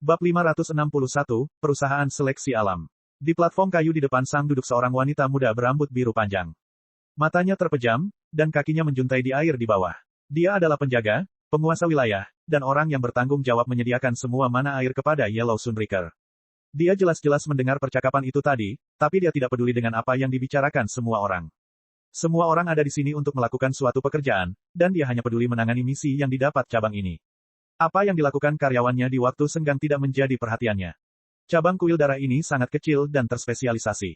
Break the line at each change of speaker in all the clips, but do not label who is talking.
Bab 561, Perusahaan Seleksi Alam. Di platform kayu di depan Sang duduk seorang wanita muda berambut biru panjang. Matanya terpejam, dan kakinya menjuntai di air di bawah. Dia adalah penjaga, penguasa wilayah, dan orang yang bertanggung jawab menyediakan semua mana air kepada Yellow Sunbreaker. Dia jelas-jelas mendengar percakapan itu tadi, tapi dia tidak peduli dengan apa yang dibicarakan semua orang. Semua orang ada di sini untuk melakukan suatu pekerjaan, dan dia hanya peduli menangani misi yang didapat cabang ini. Apa yang dilakukan karyawannya di waktu senggang tidak menjadi perhatiannya. Cabang kuil darah ini sangat kecil dan terspesialisasi.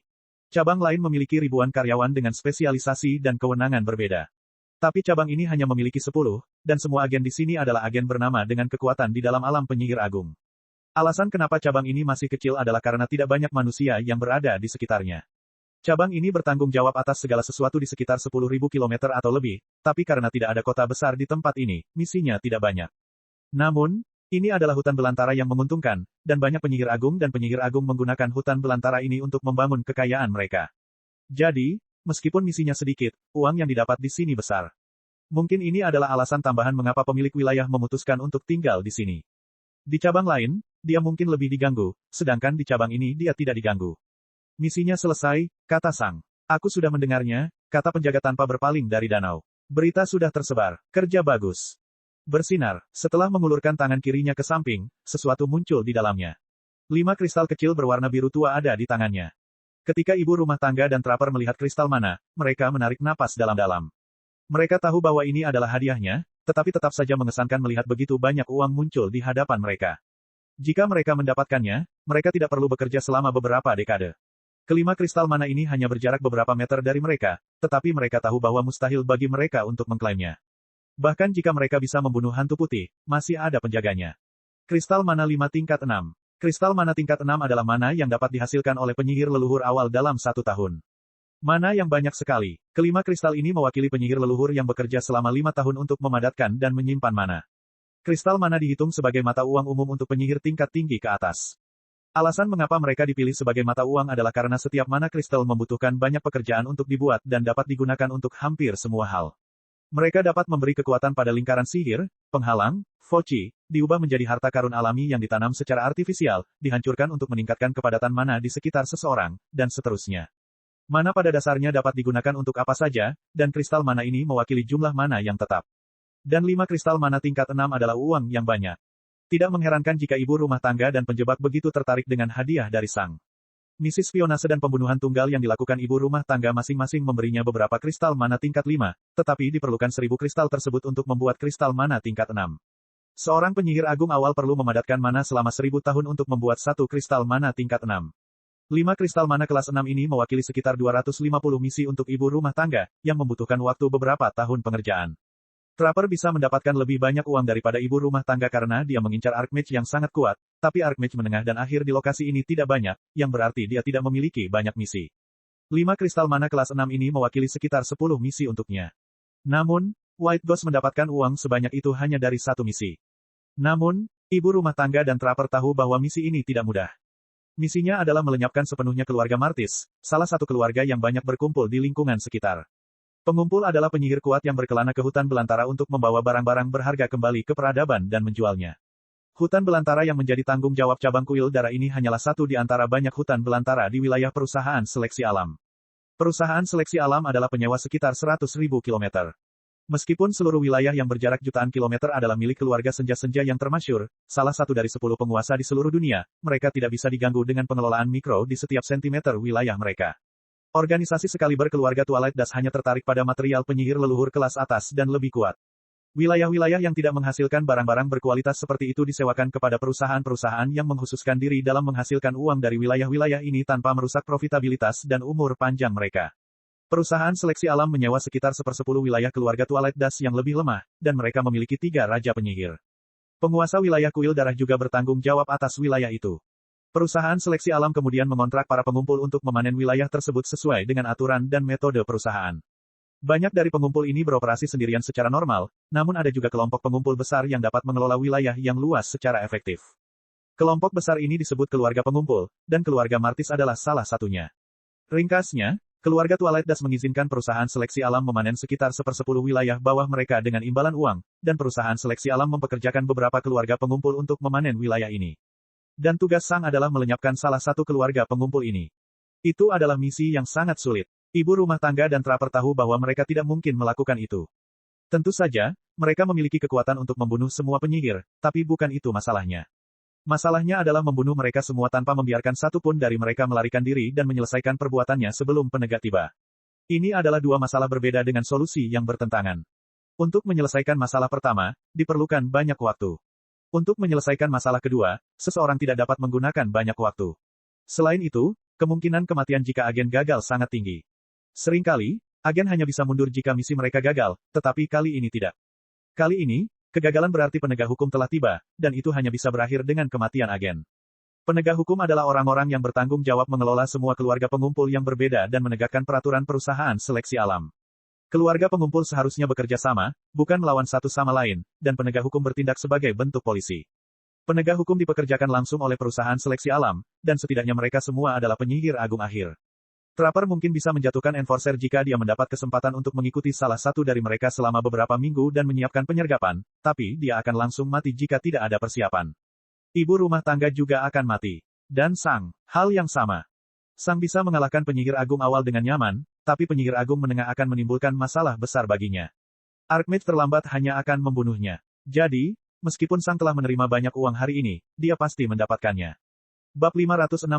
Cabang lain memiliki ribuan karyawan dengan spesialisasi dan kewenangan berbeda. Tapi cabang ini hanya memiliki 10, dan semua agen di sini adalah agen bernama dengan kekuatan di dalam alam penyihir agung. Alasan kenapa cabang ini masih kecil adalah karena tidak banyak manusia yang berada di sekitarnya. Cabang ini bertanggung jawab atas segala sesuatu di sekitar 10.000 km atau lebih, tapi karena tidak ada kota besar di tempat ini, misinya tidak banyak. Namun, ini adalah hutan belantara yang menguntungkan, dan banyak penyihir agung dan penyihir agung menggunakan hutan belantara ini untuk membangun kekayaan mereka. Jadi, meskipun misinya sedikit, uang yang didapat di sini besar. Mungkin ini adalah alasan tambahan mengapa pemilik wilayah memutuskan untuk tinggal di sini. Di cabang lain, dia mungkin lebih diganggu, sedangkan di cabang ini dia tidak diganggu. Misinya selesai, kata Sang. Aku sudah mendengarnya, kata penjaga tanpa berpaling dari danau. Berita sudah tersebar, kerja bagus. Bersinar, setelah mengulurkan tangan kirinya ke samping, sesuatu muncul di dalamnya. 5 kristal kecil berwarna biru tua ada di tangannya. Ketika ibu rumah tangga dan Trapper melihat kristal mana, mereka menarik napas dalam-dalam. Mereka tahu bahwa ini adalah hadiahnya, tetapi tetap saja mengesankan melihat begitu banyak uang muncul di hadapan mereka. Jika mereka mendapatkannya, mereka tidak perlu bekerja selama beberapa dekade. Kelima kristal mana ini hanya berjarak beberapa meter dari mereka, tetapi mereka tahu bahwa mustahil bagi mereka untuk mengklaimnya. Bahkan jika mereka bisa membunuh hantu putih, masih ada penjaganya. Kristal mana 5 tingkat 6. Kristal mana tingkat 6 adalah mana yang dapat dihasilkan oleh penyihir leluhur awal dalam 1 tahun. Mana yang banyak sekali. Kelima kristal ini mewakili penyihir leluhur yang bekerja selama 5 tahun untuk memadatkan dan menyimpan mana. Kristal mana dihitung sebagai mata uang umum untuk penyihir tingkat tinggi ke atas. Alasan mengapa mereka dipilih sebagai mata uang adalah karena setiap mana kristal membutuhkan banyak pekerjaan untuk dibuat dan dapat digunakan untuk hampir semua hal. Mereka dapat memberi kekuatan pada lingkaran sihir, penghalang, foci, diubah menjadi harta karun alami yang ditanam secara artifisial, dihancurkan untuk meningkatkan kepadatan mana di sekitar seseorang, dan seterusnya. Mana pada dasarnya dapat digunakan untuk apa saja, dan kristal mana ini mewakili jumlah mana yang tetap. Dan 5 kristal mana tingkat 6 adalah uang yang banyak. Tidak mengherankan jika ibu rumah tangga dan penjebak begitu tertarik dengan hadiah dari Sang. Misi spionase dan pembunuhan tunggal yang dilakukan ibu rumah tangga masing-masing memberinya beberapa kristal mana tingkat 5, tetapi diperlukan 1000 kristal tersebut untuk membuat kristal mana tingkat 6. Seorang penyihir agung awal perlu memadatkan mana selama 1000 tahun untuk membuat 1 kristal mana tingkat 6. 5 kristal mana kelas 6 ini mewakili sekitar 250 misi untuk ibu rumah tangga, yang membutuhkan waktu beberapa tahun pengerjaan. Trapper bisa mendapatkan lebih banyak uang daripada ibu rumah tangga karena dia mengincar Archmage yang sangat kuat, tapi Archmage menengah dan akhir di lokasi ini tidak banyak, yang berarti dia tidak memiliki banyak misi. 5 kristal mana kelas 6 ini mewakili sekitar 10 misi untuknya. Namun, White Ghost mendapatkan uang sebanyak itu hanya dari 1 misi. Namun, ibu rumah tangga dan Trapper tahu bahwa misi ini tidak mudah. Misinya adalah melenyapkan sepenuhnya keluarga Martis, salah satu keluarga yang banyak berkumpul di lingkungan sekitar. Pengumpul adalah penyihir kuat yang berkelana ke hutan belantara untuk membawa barang-barang berharga kembali ke peradaban dan menjualnya. Hutan belantara yang menjadi tanggung jawab cabang kuil darah ini hanyalah satu di antara banyak hutan belantara di wilayah perusahaan seleksi alam. Perusahaan seleksi alam adalah penyewa sekitar 100.000 km. Meskipun seluruh wilayah yang berjarak jutaan kilometer adalah milik keluarga senja-senja yang termasyur, salah satu dari 10 penguasa di seluruh dunia, mereka tidak bisa diganggu dengan pengelolaan mikro di setiap sentimeter wilayah mereka. Organisasi sekaliber keluarga Twilight Dust hanya tertarik pada material penyihir leluhur kelas atas dan lebih kuat. Wilayah-wilayah yang tidak menghasilkan barang-barang berkualitas seperti itu disewakan kepada perusahaan-perusahaan yang mengkhususkan diri dalam menghasilkan uang dari wilayah-wilayah ini tanpa merusak profitabilitas dan umur panjang mereka. Perusahaan seleksi alam menyewa sekitar 1/10 wilayah keluarga Twilight Dust yang lebih lemah, dan mereka memiliki 3 raja penyihir. Penguasa wilayah kuil darah juga bertanggung jawab atas wilayah itu. Perusahaan seleksi alam kemudian mengontrak para pengumpul untuk memanen wilayah tersebut sesuai dengan aturan dan metode perusahaan. Banyak dari pengumpul ini beroperasi sendirian secara normal, namun ada juga kelompok pengumpul besar yang dapat mengelola wilayah yang luas secara efektif. Kelompok besar ini disebut keluarga pengumpul, dan keluarga Martis adalah salah satunya. Ringkasnya, keluarga Twilight Dust mengizinkan perusahaan seleksi alam memanen sekitar 1/10 wilayah bawah mereka dengan imbalan uang, dan perusahaan seleksi alam mempekerjakan beberapa keluarga pengumpul untuk memanen wilayah ini. Dan tugas Sang adalah melenyapkan salah satu keluarga pengumpul ini. Itu adalah misi yang sangat sulit. Ibu rumah tangga dan Trapper tahu bahwa mereka tidak mungkin melakukan itu. Tentu saja, mereka memiliki kekuatan untuk membunuh semua penyihir, tapi bukan itu masalahnya. Masalahnya adalah membunuh mereka semua tanpa membiarkan satu pun dari mereka melarikan diri dan menyelesaikan perbuatannya sebelum penegak tiba. Ini adalah dua masalah berbeda dengan solusi yang bertentangan. Untuk menyelesaikan masalah pertama, diperlukan banyak waktu. Untuk menyelesaikan masalah kedua, seseorang tidak dapat menggunakan banyak waktu. Selain itu, kemungkinan kematian jika agen gagal sangat tinggi. Seringkali, agen hanya bisa mundur jika misi mereka gagal, tetapi kali ini tidak. Kali ini, kegagalan berarti penegak hukum telah tiba, dan itu hanya bisa berakhir dengan kematian agen. Penegak hukum adalah orang-orang yang bertanggung jawab mengelola semua keluarga pengumpul yang berbeda dan menegakkan peraturan perusahaan seleksi alam. Keluarga pengumpul seharusnya bekerja sama, bukan melawan satu sama lain, dan penegak hukum bertindak sebagai bentuk polisi. Penegak hukum dipekerjakan langsung oleh perusahaan seleksi alam, dan setidaknya mereka semua adalah penyihir agung akhir. Trapper mungkin bisa menjatuhkan enforcer jika dia mendapat kesempatan untuk mengikuti salah satu dari mereka selama beberapa minggu dan menyiapkan penyergapan, tapi dia akan langsung mati jika tidak ada persiapan. Ibu rumah tangga juga akan mati. Dan Sang, hal yang sama. Sang bisa mengalahkan penyihir agung awal dengan nyaman, tapi penyihir agung menengah akan menimbulkan masalah besar baginya. Archmage terlambat hanya akan membunuhnya. Jadi, meskipun Sang telah menerima banyak uang hari ini, dia pasti mendapatkannya. Bab 562,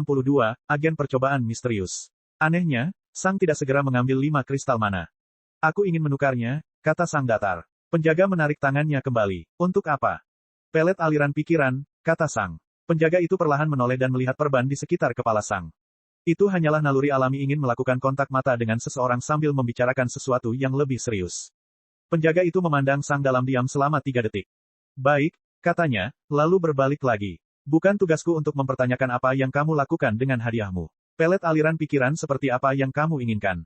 Agen Percobaan Misterius. Anehnya, Sang tidak segera mengambil 5 kristal mana. Aku ingin menukarnya, kata Sang datar. Penjaga menarik tangannya kembali. Untuk apa? Pelet aliran pikiran, kata Sang. Penjaga itu perlahan menoleh dan melihat perban di sekitar kepala Sang. Itu hanyalah naluri alami ingin melakukan kontak mata dengan seseorang sambil membicarakan sesuatu yang lebih serius. Penjaga itu memandang Sang dalam diam selama 3 detik. Baik, katanya, lalu berbalik lagi. Bukan tugasku untuk mempertanyakan apa yang kamu lakukan dengan hadiahmu. Pelet aliran pikiran seperti apa yang kamu inginkan.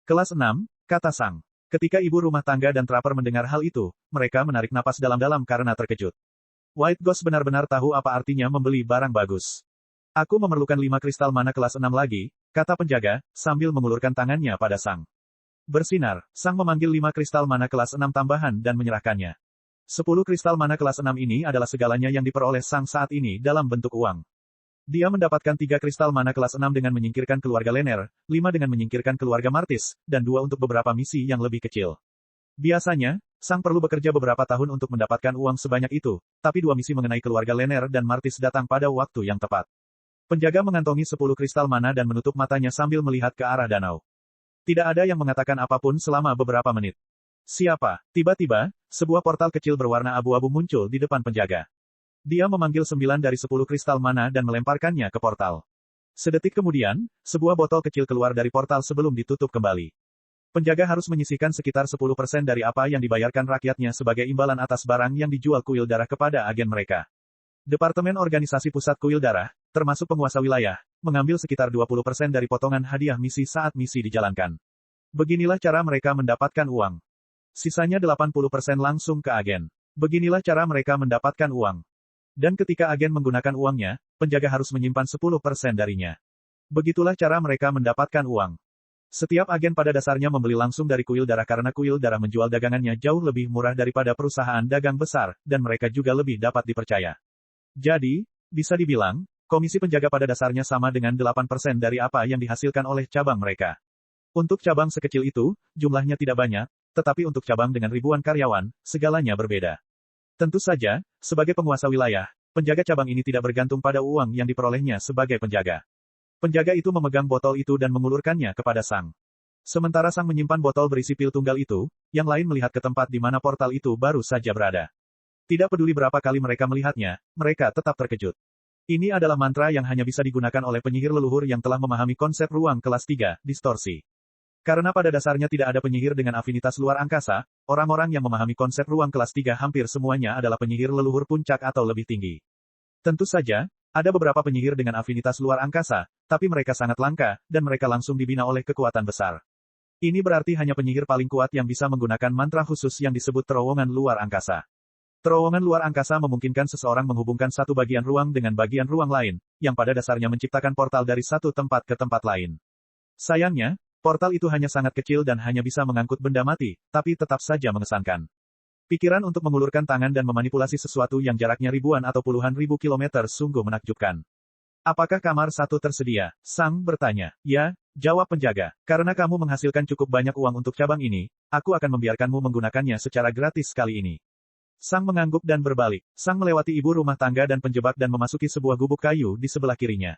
Kelas 6, kata Sang. Ketika ibu rumah tangga dan Trapper mendengar hal itu, mereka menarik napas dalam-dalam karena terkejut. White Ghost benar-benar tahu apa artinya membeli barang bagus. Aku memerlukan 5 kristal mana kelas 6 lagi, kata penjaga, sambil mengulurkan tangannya pada Sang. Bersinar, Sang memanggil 5 kristal mana kelas 6 tambahan dan menyerahkannya. 10 kristal mana kelas 6 ini adalah segalanya yang diperoleh Sang saat ini dalam bentuk uang. Dia mendapatkan 3 kristal mana kelas 6 dengan menyingkirkan keluarga Lener, 5 dengan menyingkirkan keluarga Martis, dan 2 untuk beberapa misi yang lebih kecil. Biasanya, Sang perlu bekerja beberapa tahun untuk mendapatkan uang sebanyak itu, tapi 2 misi mengenai keluarga Lener dan Martis datang pada waktu yang tepat. Penjaga mengantongi 10 kristal mana dan menutup matanya sambil melihat ke arah danau. Tidak ada yang mengatakan apapun selama beberapa menit. Siapa? Tiba-tiba, sebuah portal kecil berwarna abu-abu muncul di depan penjaga. Dia memanggil 9 dari 10 kristal mana dan melemparkannya ke portal. Sedetik kemudian, sebuah botol kecil keluar dari portal sebelum ditutup kembali. Penjaga harus menyisihkan sekitar 10% dari apa yang dibayarkan rakyatnya sebagai imbalan atas barang yang dijual kuil darah kepada agen mereka. Departemen Organisasi Pusat Kuil Darah, termasuk penguasa wilayah, mengambil sekitar 20% dari potongan hadiah misi saat misi dijalankan. Beginilah cara mereka mendapatkan uang. Sisanya 80% langsung ke agen. Beginilah cara mereka mendapatkan uang. Dan ketika agen menggunakan uangnya, penjaga harus menyimpan 10% darinya. Begitulah cara mereka mendapatkan uang. Setiap agen pada dasarnya membeli langsung dari kuil darah karena kuil darah menjual dagangannya jauh lebih murah daripada perusahaan dagang besar, dan mereka juga lebih dapat dipercaya. Jadi, bisa dibilang, komisi penjaga pada dasarnya sama dengan 8% dari apa yang dihasilkan oleh cabang mereka. Untuk cabang sekecil itu, jumlahnya tidak banyak, tetapi untuk cabang dengan ribuan karyawan, segalanya berbeda. Tentu saja, sebagai penguasa wilayah, penjaga cabang ini tidak bergantung pada uang yang diperolehnya sebagai penjaga. Penjaga itu memegang botol itu dan mengulurkannya kepada Sang. Sementara Sang menyimpan botol berisi pil tunggal itu, yang lain melihat ke tempat di mana portal itu baru saja berada. Tidak peduli berapa kali mereka melihatnya, mereka tetap terkejut. Ini adalah mantra yang hanya bisa digunakan oleh penyihir leluhur yang telah memahami konsep ruang kelas 3, distorsi. Karena pada dasarnya tidak ada penyihir dengan afinitas luar angkasa, orang-orang yang memahami konsep ruang kelas 3 hampir semuanya adalah penyihir leluhur puncak atau lebih tinggi. Tentu saja, ada beberapa penyihir dengan afinitas luar angkasa, tapi mereka sangat langka, dan mereka langsung dibina oleh kekuatan besar. Ini berarti hanya penyihir paling kuat yang bisa menggunakan mantra khusus yang disebut terowongan luar angkasa. Terowongan luar angkasa memungkinkan seseorang menghubungkan satu bagian ruang dengan bagian ruang lain, yang pada dasarnya menciptakan portal dari satu tempat ke tempat lain. Sayangnya, portal itu hanya sangat kecil dan hanya bisa mengangkut benda mati, tapi tetap saja mengesankan. Pikiran untuk mengulurkan tangan dan memanipulasi sesuatu yang jaraknya ribuan atau puluhan ribu kilometer sungguh menakjubkan. Apakah kamar satu tersedia? Sang bertanya. Ya, jawab penjaga. Karena kamu menghasilkan cukup banyak uang untuk cabang ini, aku akan membiarkanmu menggunakannya secara gratis kali ini. Sang mengangguk dan berbalik. Sang melewati ibu rumah tangga dan penjebak dan memasuki sebuah gubuk kayu di sebelah kirinya.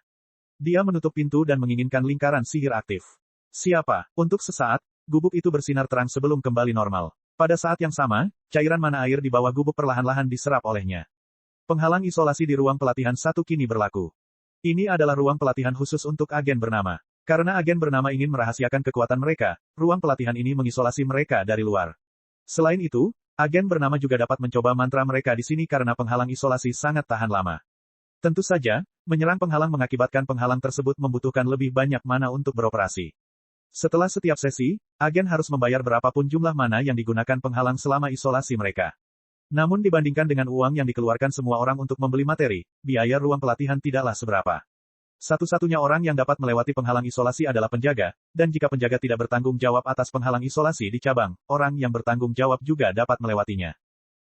Dia menutup pintu dan menginginkan lingkaran sihir aktif. Siapa? Untuk sesaat, gubuk itu bersinar terang sebelum kembali normal. Pada saat yang sama, cairan mana air di bawah gubuk perlahan-lahan diserap olehnya. Penghalang isolasi di ruang pelatihan satu kini berlaku. Ini adalah ruang pelatihan khusus untuk agen bernama. Karena agen bernama ingin merahasiakan kekuatan mereka, ruang pelatihan ini mengisolasi mereka dari luar. Selain itu, agen bernama juga dapat mencoba mantra mereka di sini karena penghalang isolasi sangat tahan lama. Tentu saja, menyerang penghalang mengakibatkan penghalang tersebut membutuhkan lebih banyak mana untuk beroperasi. Setelah setiap sesi, agen harus membayar berapapun jumlah mana yang digunakan penghalang selama isolasi mereka. Namun dibandingkan dengan uang yang dikeluarkan semua orang untuk membeli materi, biaya ruang pelatihan tidaklah seberapa. Satu-satunya orang yang dapat melewati penghalang isolasi adalah penjaga, dan jika penjaga tidak bertanggung jawab atas penghalang isolasi di cabang, orang yang bertanggung jawab juga dapat melewatinya.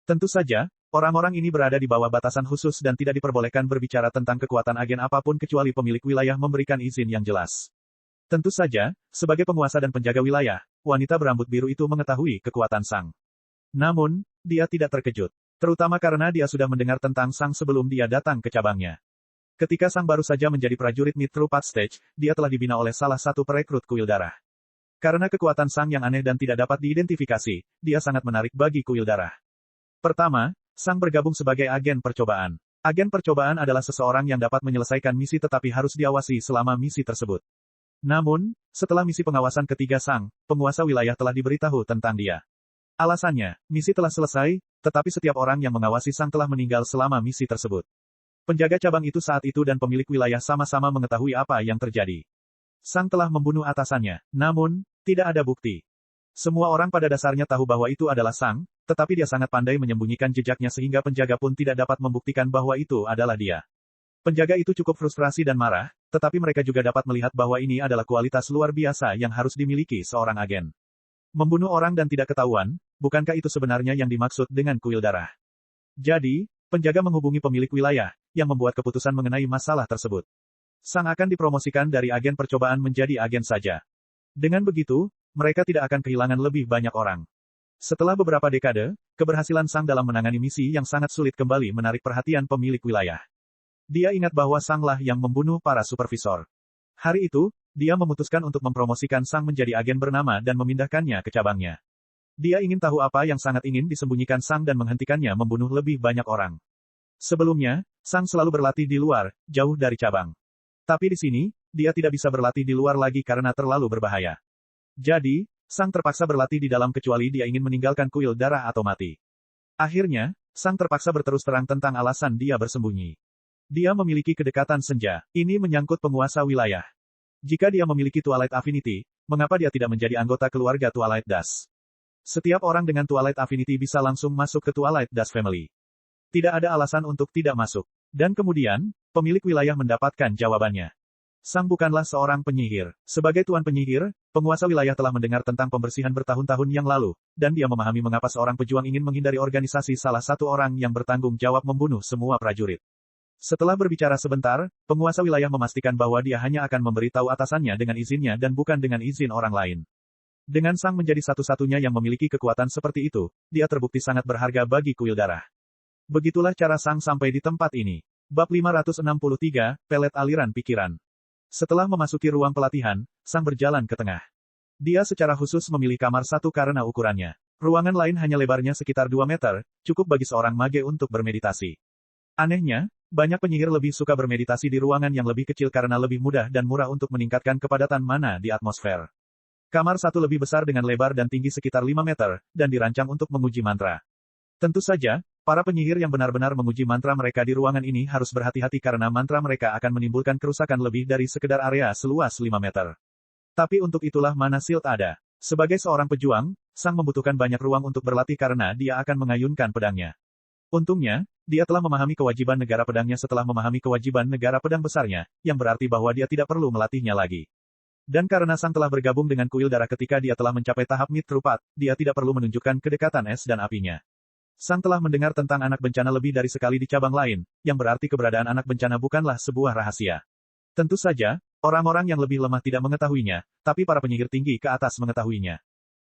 Tentu saja, orang-orang ini berada di bawah batasan khusus dan tidak diperbolehkan berbicara tentang kekuatan agen apapun kecuali pemilik wilayah memberikan izin yang jelas. Tentu saja, sebagai penguasa dan penjaga wilayah, wanita berambut biru itu mengetahui kekuatan Sang. Namun, dia tidak terkejut. Terutama karena dia sudah mendengar tentang Sang sebelum dia datang ke cabangnya. Ketika Sang baru saja menjadi prajurit mid-through path stage, dia telah dibina oleh salah satu perekrut kuil darah. Karena kekuatan Sang yang aneh dan tidak dapat diidentifikasi, dia sangat menarik bagi kuil darah. Pertama, Sang bergabung sebagai agen percobaan. Agen percobaan adalah seseorang yang dapat menyelesaikan misi tetapi harus diawasi selama misi tersebut. Namun, setelah misi pengawasan ketiga Sang, penguasa wilayah telah diberitahu tentang dia. Alasannya, misi telah selesai, tetapi setiap orang yang mengawasi Sang telah meninggal selama misi tersebut. Penjaga cabang itu saat itu dan pemilik wilayah sama-sama mengetahui apa yang terjadi. Sang telah membunuh atasannya, namun, tidak ada bukti. Semua orang pada dasarnya tahu bahwa itu adalah Sang, tetapi dia sangat pandai menyembunyikan jejaknya sehingga penjaga pun tidak dapat membuktikan bahwa itu adalah dia. Penjaga itu cukup frustrasi dan marah, tetapi mereka juga dapat melihat bahwa ini adalah kualitas luar biasa yang harus dimiliki seorang agen. Membunuh orang dan tidak ketahuan, bukankah itu sebenarnya yang dimaksud dengan kuil darah? Jadi, penjaga menghubungi pemilik wilayah, yang membuat keputusan mengenai masalah tersebut. Sang akan dipromosikan dari agen percobaan menjadi agen saja. Dengan begitu, mereka tidak akan kehilangan lebih banyak orang. Setelah beberapa dekade, keberhasilan Sang dalam menangani misi yang sangat sulit kembali menarik perhatian pemilik wilayah. Dia ingat bahwa Sanglah yang membunuh para supervisor. Hari itu, dia memutuskan untuk mempromosikan Sang menjadi agen bernama dan memindahkannya ke cabangnya. Dia ingin tahu apa yang sangat ingin disembunyikan Sang dan menghentikannya membunuh lebih banyak orang. Sebelumnya, Sang selalu berlatih di luar, jauh dari cabang. Tapi di sini, dia tidak bisa berlatih di luar lagi karena terlalu berbahaya. Jadi, Sang terpaksa berlatih di dalam kecuali dia ingin meninggalkan kuil darah atau mati. Akhirnya, Sang terpaksa berterus terang tentang alasan dia bersembunyi. Dia memiliki kedekatan senja. Ini menyangkut penguasa wilayah. Jika dia memiliki Twilight Affinity, mengapa dia tidak menjadi anggota keluarga Twilight Dust? Setiap orang dengan Twilight Affinity bisa langsung masuk ke Twilight Dust Family. Tidak ada alasan untuk tidak masuk. Dan kemudian, pemilik wilayah mendapatkan jawabannya. Sang bukanlah seorang penyihir. Sebagai tuan penyihir, penguasa wilayah telah mendengar tentang pembersihan bertahun-tahun yang lalu, dan dia memahami mengapa seorang pejuang ingin menghindari organisasi salah satu orang yang bertanggung jawab membunuh semua prajurit. Setelah berbicara sebentar, penguasa wilayah memastikan bahwa dia hanya akan memberitahu atasannya dengan izinnya dan bukan dengan izin orang lain. Dengan Sang menjadi satu-satunya yang memiliki kekuatan seperti itu, dia terbukti sangat berharga bagi kuil darah. Begitulah cara Sang sampai di tempat ini. Bab 563, Pelet Aliran Pikiran. Setelah memasuki ruang pelatihan, Sang berjalan ke tengah. Dia secara khusus memilih kamar satu karena ukurannya. Ruangan lain hanya lebarnya sekitar 2 meter, cukup bagi seorang mage untuk bermeditasi. Anehnya, banyak penyihir lebih suka bermeditasi di ruangan yang lebih kecil karena lebih mudah dan murah untuk meningkatkan kepadatan mana di atmosfer. Kamar satu lebih besar dengan lebar dan tinggi sekitar 5 meter, dan dirancang untuk menguji mantra. Tentu saja, para penyihir yang benar-benar menguji mantra mereka di ruangan ini harus berhati-hati karena mantra mereka akan menimbulkan kerusakan lebih dari sekedar area seluas 5 meter. Tapi untuk itulah mana shield ada. Sebagai seorang pejuang, Sang membutuhkan banyak ruang untuk berlatih karena dia akan mengayunkan pedangnya. Untungnya, dia telah memahami kewajiban negara pedangnya setelah memahami kewajiban negara pedang besarnya, yang berarti bahwa dia tidak perlu melatihnya lagi. Dan karena Sang telah bergabung dengan kuil darah ketika dia telah mencapai tahap mid-through path, dia tidak perlu menunjukkan kedekatan es dan apinya. Sang telah mendengar tentang anak bencana lebih dari sekali di cabang lain, yang berarti keberadaan anak bencana bukanlah sebuah rahasia. Tentu saja, orang-orang yang lebih lemah tidak mengetahuinya, tapi para penyihir tinggi ke atas mengetahuinya.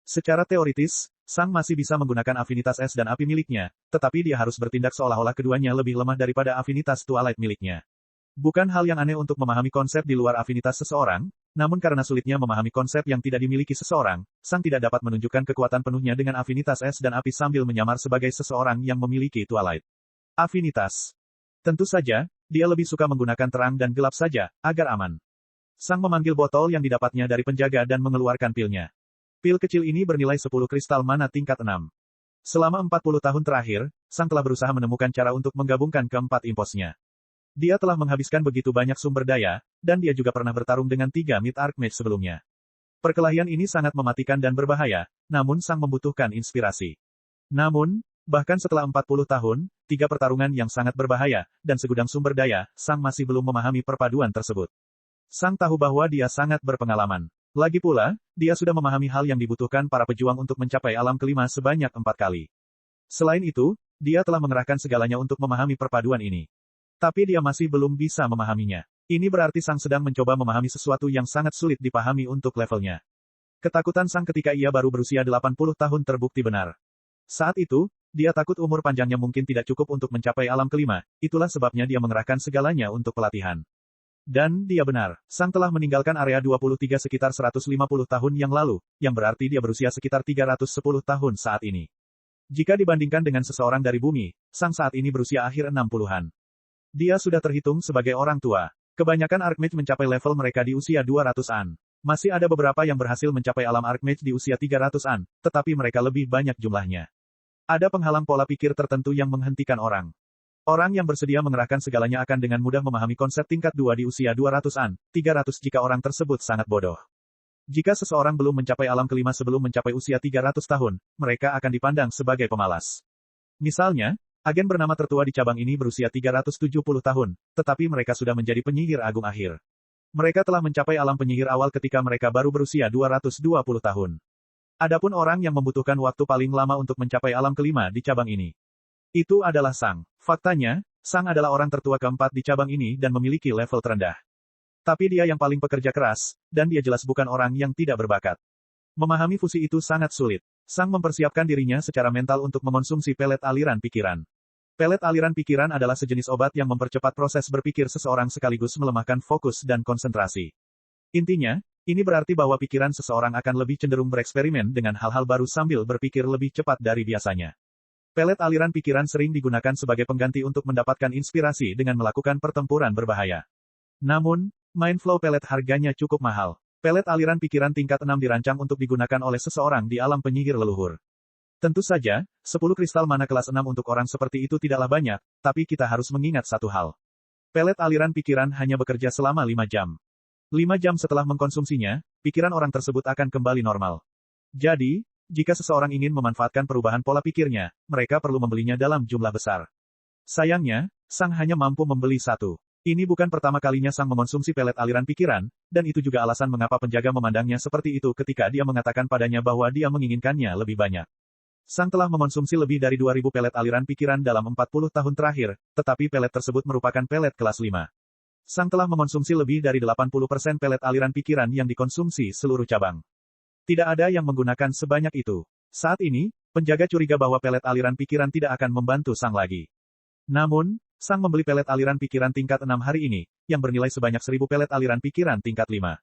Secara teoritis, Sang masih bisa menggunakan afinitas es dan api miliknya, tetapi dia harus bertindak seolah-olah keduanya lebih lemah daripada afinitas Twilight miliknya. Bukan hal yang aneh untuk memahami konsep di luar afinitas seseorang, namun karena sulitnya memahami konsep yang tidak dimiliki seseorang, Sang tidak dapat menunjukkan kekuatan penuhnya dengan afinitas es dan api sambil menyamar sebagai seseorang yang memiliki Twilight. Afinitas. Tentu saja, dia lebih suka menggunakan terang dan gelap saja, agar aman. Sang memanggil botol yang didapatnya dari penjaga dan mengeluarkan pilnya. Pil kecil ini bernilai 10 kristal mana tingkat 6. Selama 40 tahun terakhir, Sang telah berusaha menemukan cara untuk menggabungkan keempat imposnya. Dia telah menghabiskan begitu banyak sumber daya, dan dia juga pernah bertarung dengan 3 Mid Archmage sebelumnya. Perkelahian ini sangat mematikan dan berbahaya, namun Sang membutuhkan inspirasi. Namun, bahkan setelah 40 tahun, 3 pertarungan yang sangat berbahaya, dan segudang sumber daya, Sang masih belum memahami perpaduan tersebut. Sang tahu bahwa dia sangat berpengalaman. Lagi pula, dia sudah memahami hal yang dibutuhkan para pejuang untuk mencapai alam kelima sebanyak 4 kali. Selain itu, dia telah mengerahkan segalanya untuk memahami perpaduan ini. Tapi dia masih belum bisa memahaminya. Ini berarti Sang sedang mencoba memahami sesuatu yang sangat sulit dipahami untuk levelnya. Ketakutan Sang ketika ia baru berusia 80 tahun terbukti benar. Saat itu, dia takut umur panjangnya mungkin tidak cukup untuk mencapai alam kelima, itulah sebabnya dia mengerahkan segalanya untuk pelatihan. Dan dia benar, Sang telah meninggalkan area 23 sekitar 150 tahun yang lalu, yang berarti dia berusia sekitar 310 tahun saat ini. Jika dibandingkan dengan seseorang dari bumi, Sang saat ini berusia akhir 60-an. Dia sudah terhitung sebagai orang tua. Kebanyakan Archmage mencapai level mereka di usia 200-an. Masih ada beberapa yang berhasil mencapai alam Archmage di usia 300-an, tetapi mereka lebih banyak jumlahnya. Ada penghalang pola pikir tertentu yang menghentikan orang. Orang yang bersedia mengerahkan segalanya akan dengan mudah memahami konsep tingkat 2 di usia 200-an, 300 jika orang tersebut sangat bodoh. Jika seseorang belum mencapai alam kelima sebelum mencapai usia 300 tahun, mereka akan dipandang sebagai pemalas. Misalnya, agen bernama tertua di cabang ini berusia 370 tahun, tetapi mereka sudah menjadi penyihir agung akhir. Mereka telah mencapai alam penyihir awal ketika mereka baru berusia 220 tahun. Adapun orang yang membutuhkan waktu paling lama untuk mencapai alam kelima di cabang ini. Itu adalah Sang. Faktanya, Sang adalah orang tertua keempat di cabang ini dan memiliki level terendah. Tapi dia yang paling pekerja keras, dan dia jelas bukan orang yang tidak berbakat. Memahami fusi itu sangat sulit. Sang mempersiapkan dirinya secara mental untuk mengonsumsi pelet aliran pikiran. Pelet aliran pikiran adalah sejenis obat yang mempercepat proses berpikir seseorang sekaligus melemahkan fokus dan konsentrasi. Intinya, ini berarti bahwa pikiran seseorang akan lebih cenderung bereksperimen dengan hal-hal baru sambil berpikir lebih cepat dari biasanya. Pelet aliran pikiran sering digunakan sebagai pengganti untuk mendapatkan inspirasi dengan melakukan pertempuran berbahaya. Namun, Mind Flow Pelet harganya cukup mahal. Pelet aliran pikiran tingkat 6 dirancang untuk digunakan oleh seseorang di alam penyihir leluhur. Tentu saja, 10 kristal mana kelas 6 untuk orang seperti itu tidaklah banyak, tapi kita harus mengingat satu hal. Pelet aliran pikiran hanya bekerja selama 5 jam. 5 jam setelah mengkonsumsinya, pikiran orang tersebut akan kembali normal. Jadi, jika seseorang ingin memanfaatkan perubahan pola pikirnya, mereka perlu membelinya dalam jumlah besar. Sayangnya, Sang hanya mampu membeli 1. Ini bukan pertama kalinya Sang mengonsumsi pelet aliran pikiran, dan itu juga alasan mengapa penjaga memandangnya seperti itu ketika dia mengatakan padanya bahwa dia menginginkannya lebih banyak. Sang telah mengonsumsi lebih dari 2000 pelet aliran pikiran dalam 40 tahun terakhir, tetapi pelet tersebut merupakan pelet kelas 5. Sang telah mengonsumsi lebih dari 80% pelet aliran pikiran yang dikonsumsi seluruh cabang. Tidak ada yang menggunakan sebanyak itu. Saat ini, penjaga curiga bahwa pelet aliran pikiran tidak akan membantu Sang lagi. Namun, Sang membeli pelet aliran pikiran tingkat 6 hari ini, yang bernilai sebanyak 1000 pelet aliran pikiran tingkat 5.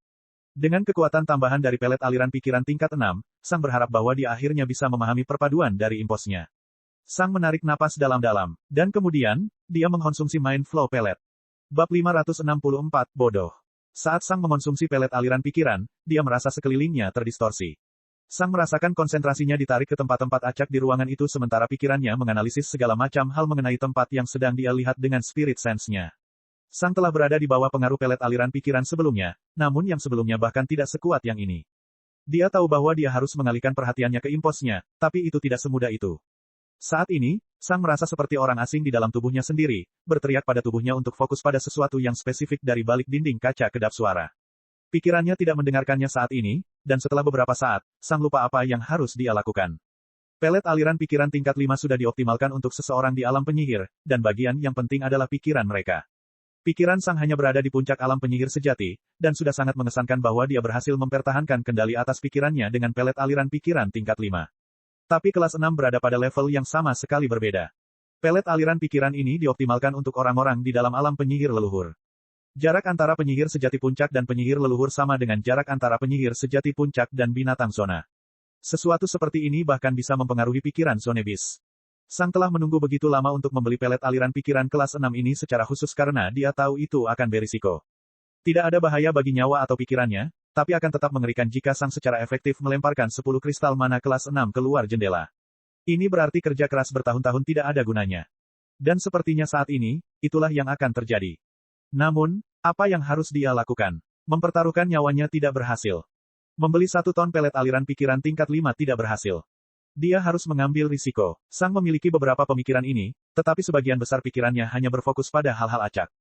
Dengan kekuatan tambahan dari pelet aliran pikiran tingkat 6, Sang berharap bahwa dia akhirnya bisa memahami perpaduan dari imposnya. Sang menarik napas dalam-dalam, dan kemudian, dia mengkonsumsi Mind Flow Pelet. Bab 564, Bodoh. Saat Sang mengonsumsi pelet aliran pikiran, dia merasa sekelilingnya terdistorsi. Sang merasakan konsentrasinya ditarik ke tempat-tempat acak di ruangan itu sementara pikirannya menganalisis segala macam hal mengenai tempat yang sedang dia lihat dengan spirit sense-nya. Sang telah berada di bawah pengaruh pelet aliran pikiran sebelumnya, namun yang sebelumnya bahkan tidak sekuat yang ini. Dia tahu bahwa dia harus mengalihkan perhatiannya ke imposnya, tapi itu tidak semudah itu. Saat ini, Sang merasa seperti orang asing di dalam tubuhnya sendiri, berteriak pada tubuhnya untuk fokus pada sesuatu yang spesifik dari balik dinding kaca kedap suara. Pikirannya tidak mendengarkannya saat ini, dan setelah beberapa saat, Sang lupa apa yang harus dia lakukan. Pelet aliran pikiran tingkat 5 sudah dioptimalkan untuk seseorang di alam penyihir, dan bagian yang penting adalah pikiran mereka. Pikiran Sang hanya berada di puncak alam penyihir sejati, dan sudah sangat mengesankan bahwa dia berhasil mempertahankan kendali atas pikirannya dengan pelet aliran pikiran tingkat 5. Tapi kelas 6 berada pada level yang sama sekali berbeda. Pelet aliran pikiran ini dioptimalkan untuk orang-orang di dalam alam penyihir leluhur. Jarak antara penyihir sejati puncak dan penyihir leluhur sama dengan jarak antara penyihir sejati puncak dan binatang zona. Sesuatu seperti ini bahkan bisa mempengaruhi pikiran Zonebis. Sang telah menunggu begitu lama untuk membeli pelet aliran pikiran kelas 6 ini secara khusus karena dia tahu itu akan berisiko. Tidak ada bahaya bagi nyawa atau pikirannya, tapi akan tetap mengerikan jika Sang secara efektif melemparkan 10 kristal mana kelas 6 keluar jendela. Ini berarti kerja keras bertahun-tahun tidak ada gunanya. Dan sepertinya saat ini, itulah yang akan terjadi. Namun, apa yang harus dia lakukan? Mempertaruhkan nyawanya tidak berhasil. Membeli 1 ton pelet aliran pikiran tingkat 5 tidak berhasil. Dia harus mengambil risiko. Sang memiliki beberapa pemikiran ini, tetapi sebagian besar pikirannya hanya berfokus pada hal-hal acak.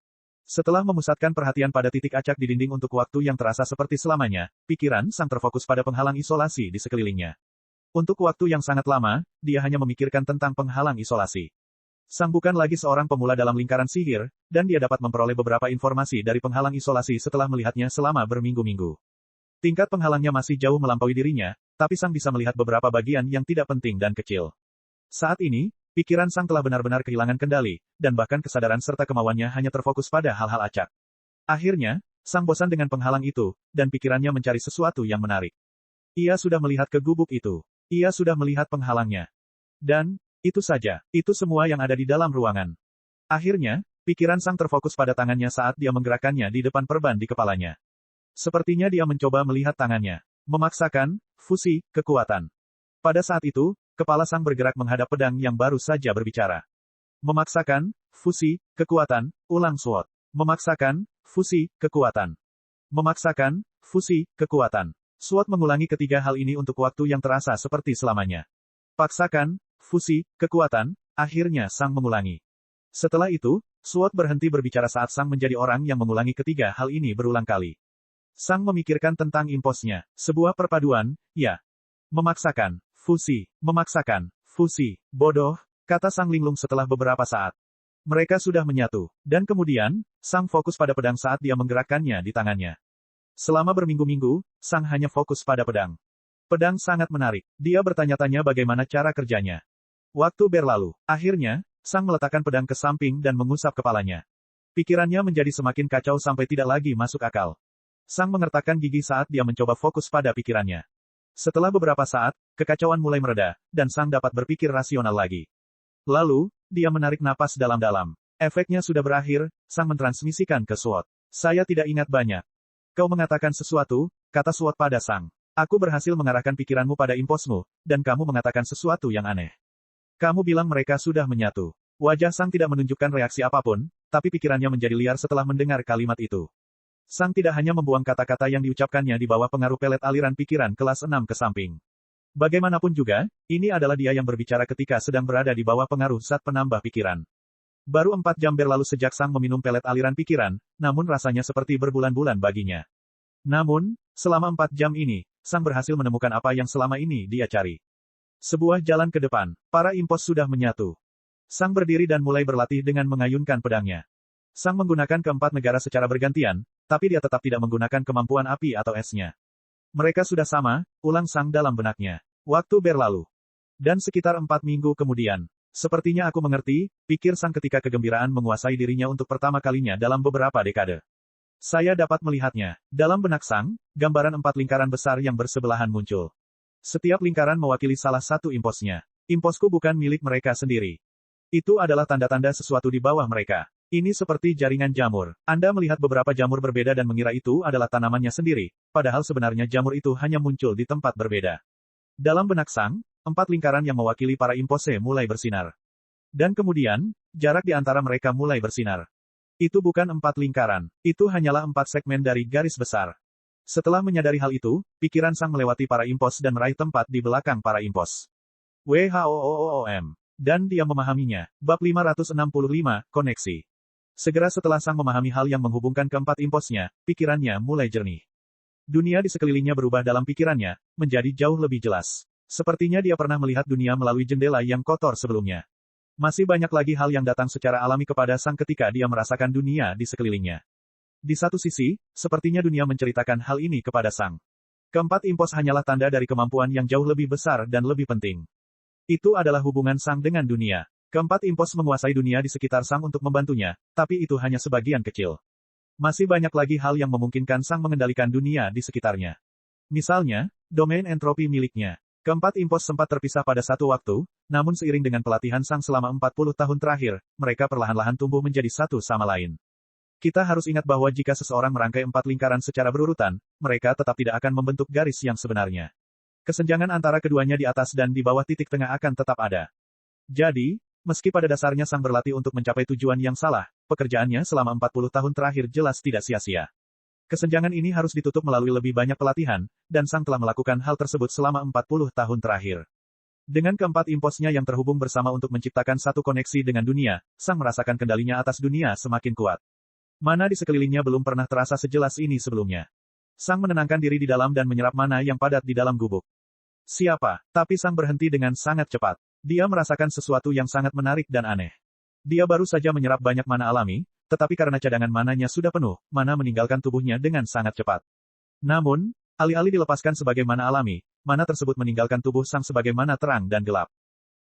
Setelah memusatkan perhatian pada titik acak di dinding untuk waktu yang terasa seperti selamanya, pikiran Sang terfokus pada penghalang isolasi di sekelilingnya. Untuk waktu yang sangat lama, dia hanya memikirkan tentang penghalang isolasi. Sang bukan lagi seorang pemula dalam lingkaran sihir, dan dia dapat memperoleh beberapa informasi dari penghalang isolasi setelah melihatnya selama berminggu-minggu. Tingkat penghalangnya masih jauh melampaui dirinya, tapi Sang bisa melihat beberapa bagian yang tidak penting dan kecil. Saat ini, pikiran Sang telah benar-benar kehilangan kendali, dan bahkan kesadaran serta kemauannya hanya terfokus pada hal-hal acak. Akhirnya, Sang bosan dengan penghalang itu, dan pikirannya mencari sesuatu yang menarik. Ia sudah melihat ke gubuk itu. Ia sudah melihat penghalangnya. Dan, itu saja, itu semua yang ada di dalam ruangan. Akhirnya, pikiran Sang terfokus pada tangannya saat dia menggerakkannya di depan perban di kepalanya. Sepertinya dia mencoba melihat tangannya. Memaksakan, fusi, kekuatan. Pada saat itu, kepala Sang bergerak menghadap pedang yang baru saja berbicara. Memaksakan, fusi, kekuatan, ulang SWOT. Memaksakan, fusi, kekuatan. Memaksakan, fusi, kekuatan. SWOT mengulangi ketiga hal ini untuk waktu yang terasa seperti selamanya. Paksakan, fusi, kekuatan, akhirnya Sang mengulangi. Setelah itu, SWOT berhenti berbicara saat Sang menjadi orang yang mengulangi ketiga hal ini berulang kali. Sang memikirkan tentang imposnya. Sebuah perpaduan, ya. Memaksakan, fusi, bodoh, kata Sang linglung setelah beberapa saat. Mereka sudah menyatu. Dan kemudian, Sang fokus pada pedang saat dia menggerakkannya di tangannya. Selama berminggu-minggu, Sang hanya fokus pada pedang. Pedang sangat menarik. Dia bertanya-tanya bagaimana cara kerjanya. Waktu berlalu. Akhirnya, Sang meletakkan pedang ke samping dan mengusap kepalanya. Pikirannya menjadi semakin kacau sampai tidak lagi masuk akal. Sang mengertakkan gigi saat dia mencoba fokus pada pikirannya. Setelah beberapa saat, kekacauan mulai mereda, dan Sang dapat berpikir rasional lagi. Lalu, dia menarik napas dalam-dalam. Efeknya sudah berakhir, Sang mentransmisikan ke SWOT. Saya tidak ingat banyak. Kau mengatakan sesuatu, kata SWOT pada Sang. Aku berhasil mengarahkan pikiranmu pada imposmu, dan kamu mengatakan sesuatu yang aneh. Kamu bilang mereka sudah menyatu. Wajah Sang tidak menunjukkan reaksi apapun, tapi pikirannya menjadi liar setelah mendengar kalimat itu. Sang tidak hanya membuang kata-kata yang diucapkannya di bawah pengaruh pelet aliran pikiran kelas 6 ke samping. Bagaimanapun juga, ini adalah dia yang berbicara ketika sedang berada di bawah pengaruh zat penambah pikiran. Baru 4 jam berlalu sejak Sang meminum pelet aliran pikiran, namun rasanya seperti berbulan-bulan baginya. Namun, selama 4 jam ini, Sang berhasil menemukan apa yang selama ini dia cari. Sebuah jalan ke depan, para impos sudah menyatu. Sang berdiri dan mulai berlatih dengan mengayunkan pedangnya. Sang menggunakan keempat negara secara bergantian, tapi dia tetap tidak menggunakan kemampuan api atau esnya. Mereka sudah sama, ulang Sang dalam benaknya. Waktu berlalu. Dan sekitar 4 minggu kemudian. Sepertinya aku mengerti, pikir Sang ketika kegembiraan menguasai dirinya untuk pertama kalinya dalam beberapa dekade. Saya dapat melihatnya. Dalam benak Sang, gambaran 4 lingkaran besar yang bersebelahan muncul. Setiap lingkaran mewakili salah satu imposnya. Imposku bukan milik mereka sendiri. Itu adalah tanda-tanda sesuatu di bawah mereka. Ini seperti jaringan jamur. Anda melihat beberapa jamur berbeda dan mengira itu adalah tanamannya sendiri, padahal sebenarnya jamur itu hanya muncul di tempat berbeda. Dalam benak Sang, 4 lingkaran yang mewakili para impose mulai bersinar. Dan kemudian, jarak di antara mereka mulai bersinar. Itu bukan 4 lingkaran, itu hanyalah 4 segmen dari garis besar. Setelah menyadari hal itu, pikiran Sang melewati para impos dan meraih tempat di belakang para impos. WHOOOM. Dan dia memahaminya. Bab 565, Koneksi. Segera setelah Sang memahami hal yang menghubungkan keempat imposnya, pikirannya mulai jernih. Dunia di sekelilingnya berubah dalam pikirannya, menjadi jauh lebih jelas. Sepertinya dia pernah melihat dunia melalui jendela yang kotor sebelumnya. Masih banyak lagi hal yang datang secara alami kepada Sang ketika dia merasakan dunia di sekelilingnya. Di satu sisi, sepertinya dunia menceritakan hal ini kepada Sang. Keempat impos hanyalah tanda dari kemampuan yang jauh lebih besar dan lebih penting. Itu adalah hubungan Sang dengan dunia. Keempat impos menguasai dunia di sekitar Sang untuk membantunya, tapi itu hanya sebagian kecil. Masih banyak lagi hal yang memungkinkan Sang mengendalikan dunia di sekitarnya. Misalnya, domain entropi miliknya. Keempat impos sempat terpisah pada satu waktu, namun seiring dengan pelatihan Sang selama 40 tahun terakhir, mereka perlahan-lahan tumbuh menjadi satu sama lain. Kita harus ingat bahwa jika seseorang merangkai 4 lingkaran secara berurutan, mereka tetap tidak akan membentuk garis yang sebenarnya. Kesenjangan antara keduanya di atas dan di bawah titik tengah akan tetap ada. Jadi, meski pada dasarnya Sang berlatih untuk mencapai tujuan yang salah, pekerjaannya selama 40 tahun terakhir jelas tidak sia-sia. Kesenjangan ini harus ditutup melalui lebih banyak pelatihan, dan Sang telah melakukan hal tersebut selama 40 tahun terakhir. Dengan keempat imposnya yang terhubung bersama untuk menciptakan satu koneksi dengan dunia, Sang merasakan kendalinya atas dunia semakin kuat. Mana di sekelilingnya belum pernah terasa sejelas ini sebelumnya. Sang menenangkan diri di dalam dan menyerap mana yang padat di dalam gubuk. Siapa? Tapi Sang berhenti dengan sangat cepat. Dia merasakan sesuatu yang sangat menarik dan aneh. Dia baru saja menyerap banyak mana alami, tetapi karena cadangan mananya sudah penuh, mana meninggalkan tubuhnya dengan sangat cepat. Namun, alih-alih dilepaskan sebagai mana alami, mana tersebut meninggalkan tubuh Sang sebagai mana terang dan gelap.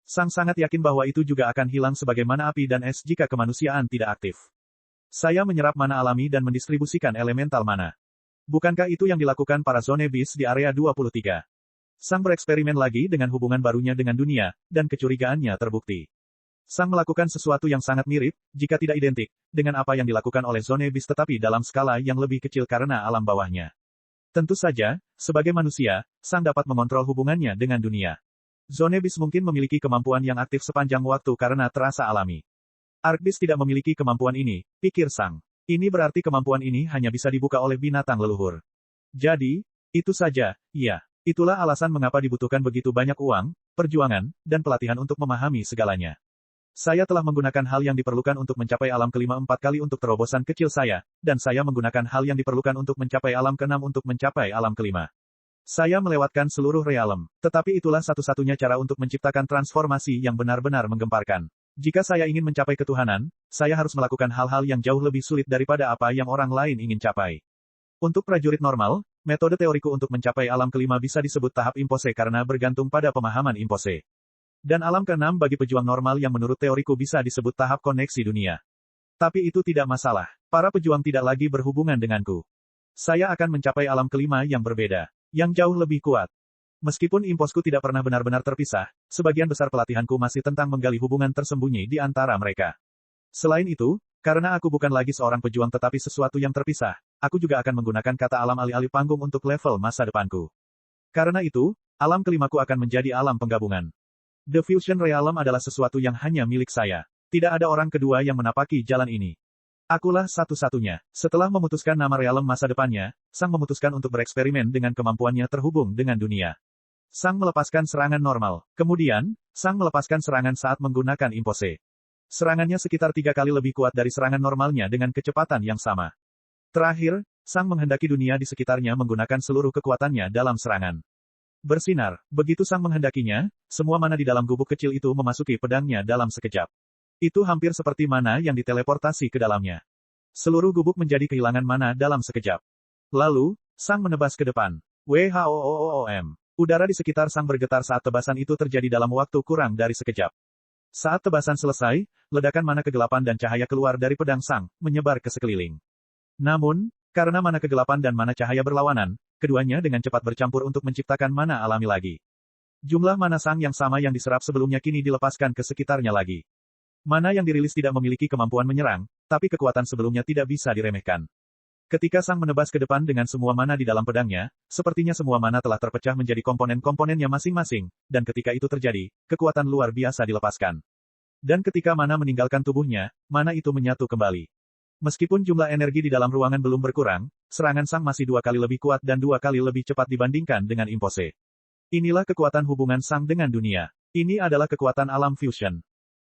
Sang sangat yakin bahwa itu juga akan hilang sebagai mana api dan es jika kemanusiaan tidak aktif. Saya menyerap mana alami dan mendistribusikan elemental mana. Bukankah itu yang dilakukan para Zone Beast di area 23? Sang bereksperimen lagi dengan hubungan barunya dengan dunia, dan kecurigaannya terbukti. Sang melakukan sesuatu yang sangat mirip, jika tidak identik, dengan apa yang dilakukan oleh Zone Beast tetapi dalam skala yang lebih kecil karena alam bawahnya. Tentu saja, sebagai manusia, Sang dapat mengontrol hubungannya dengan dunia. Zone Beast mungkin memiliki kemampuan yang aktif sepanjang waktu karena terasa alami. Arkbeast tidak memiliki kemampuan ini, pikir Sang. Ini berarti kemampuan ini hanya bisa dibuka oleh binatang leluhur. Jadi, itu saja, iya. Itulah alasan mengapa dibutuhkan begitu banyak uang, perjuangan, dan pelatihan untuk memahami segalanya. Saya telah menggunakan hal yang diperlukan untuk mencapai alam kelima 4 kali untuk terobosan kecil saya, dan saya menggunakan hal yang diperlukan untuk mencapai alam ke-6 untuk mencapai alam kelima. Saya melewatkan seluruh realm, tetapi itulah satu-satunya cara untuk menciptakan transformasi yang benar-benar menggemparkan. Jika saya ingin mencapai ketuhanan, saya harus melakukan hal-hal yang jauh lebih sulit daripada apa yang orang lain ingin capai. Untuk prajurit normal, metode teoriku untuk mencapai alam kelima bisa disebut tahap impose karena bergantung pada pemahaman impose. Dan alam ke-6 bagi pejuang normal yang menurut teoriku bisa disebut tahap koneksi dunia. Tapi itu tidak masalah. Para pejuang tidak lagi berhubungan denganku. Saya akan mencapai alam kelima yang berbeda. Yang jauh lebih kuat. Meskipun imposku tidak pernah benar-benar terpisah, sebagian besar pelatihanku masih tentang menggali hubungan tersembunyi di antara mereka. Selain itu, karena aku bukan lagi seorang pejuang tetapi sesuatu yang terpisah, aku juga akan menggunakan kata alam alih-alih panggung untuk level masa depanku. Karena itu, alam kelimaku akan menjadi alam penggabungan. The Fusion Realm adalah sesuatu yang hanya milik saya. Tidak ada orang kedua yang menapaki jalan ini. Akulah satu-satunya. Setelah memutuskan nama realm masa depannya, Sang memutuskan untuk bereksperimen dengan kemampuannya terhubung dengan dunia. Sang melepaskan serangan normal. Kemudian, Sang melepaskan serangan saat menggunakan impose. Serangannya sekitar 3 kali lebih kuat dari serangan normalnya dengan kecepatan yang sama. Terakhir, Sang menghendaki dunia di sekitarnya menggunakan seluruh kekuatannya dalam serangan. Bersinar. Begitu Sang menghendakinya, semua mana di dalam gubuk kecil itu memasuki pedangnya dalam sekejap. Itu hampir seperti mana yang diteleportasi ke dalamnya. Seluruh gubuk menjadi kehilangan mana dalam sekejap. Lalu, Sang menebas ke depan. WHOOOM. Udara di sekitar Sang bergetar saat tebasan itu terjadi dalam waktu kurang dari sekejap. Saat tebasan selesai, ledakan mana kegelapan dan cahaya keluar dari pedang Sang, menyebar ke sekeliling. Namun, karena mana kegelapan dan mana cahaya berlawanan, keduanya dengan cepat bercampur untuk menciptakan mana alami lagi. Jumlah mana Sang yang sama yang diserap sebelumnya kini dilepaskan ke sekitarnya lagi. Mana yang dirilis tidak memiliki kemampuan menyerang, tapi kekuatan sebelumnya tidak bisa diremehkan. Ketika Sang menebas ke depan dengan semua mana di dalam pedangnya, sepertinya semua mana telah terpecah menjadi komponen-komponennya masing-masing, dan ketika itu terjadi, kekuatan luar biasa dilepaskan. Dan ketika mana meninggalkan tubuhnya, mana itu menyatu kembali. Meskipun jumlah energi di dalam ruangan belum berkurang, serangan Sang masih 2 kali lebih kuat dan 2 kali lebih cepat dibandingkan dengan impose. Inilah kekuatan hubungan Sang dengan dunia. Ini adalah kekuatan alam fusion.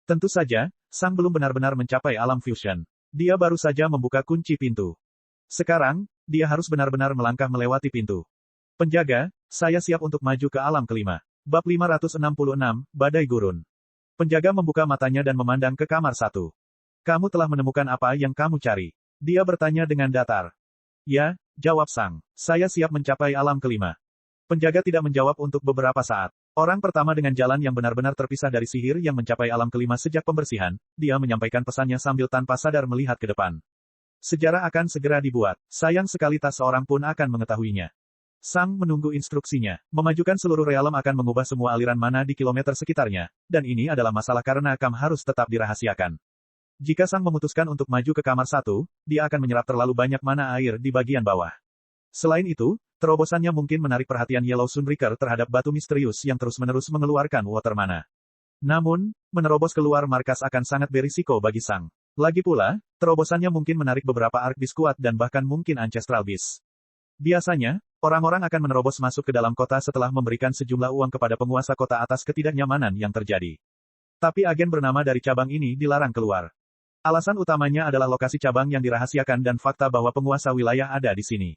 Tentu saja, Sang belum benar-benar mencapai alam fusion. Dia baru saja membuka kunci pintu. Sekarang, dia harus benar-benar melangkah melewati pintu. Penjaga, saya siap untuk maju ke alam kelima. Bab 566, Badai Gurun. Penjaga membuka matanya dan memandang ke kamar 1. Kamu telah menemukan apa yang kamu cari? Dia bertanya dengan datar. Ya, jawab Sang. Saya siap mencapai alam kelima. Penjaga tidak menjawab untuk beberapa saat. Orang pertama dengan jalan yang benar-benar terpisah dari sihir yang mencapai alam kelima sejak pembersihan, dia menyampaikan pesannya sambil tanpa sadar melihat ke depan. Sejarah akan segera dibuat. Sayang sekali tak seorang pun akan mengetahuinya. Sang menunggu instruksinya. Memajukan seluruh realem akan mengubah semua aliran mana di kilometer sekitarnya, dan ini adalah masalah karena Kam harus tetap dirahasiakan. Jika Sang memutuskan untuk maju ke kamar 1, dia akan menyerap terlalu banyak mana air di bagian bawah. Selain itu, terobosannya mungkin menarik perhatian Yellow Sunbreaker terhadap batu misterius yang terus-menerus mengeluarkan water mana. Namun, menerobos keluar markas akan sangat berisiko bagi Sang. Lagi pula, terobosannya mungkin menarik beberapa Archbeast kuat dan bahkan mungkin Ancestral Beast. Biasanya, orang-orang akan menerobos masuk ke dalam kota setelah memberikan sejumlah uang kepada penguasa kota atas ketidaknyamanan yang terjadi. Tapi agen bernama dari cabang ini dilarang keluar. Alasan utamanya adalah lokasi cabang yang dirahasiakan dan fakta bahwa penguasa wilayah ada di sini.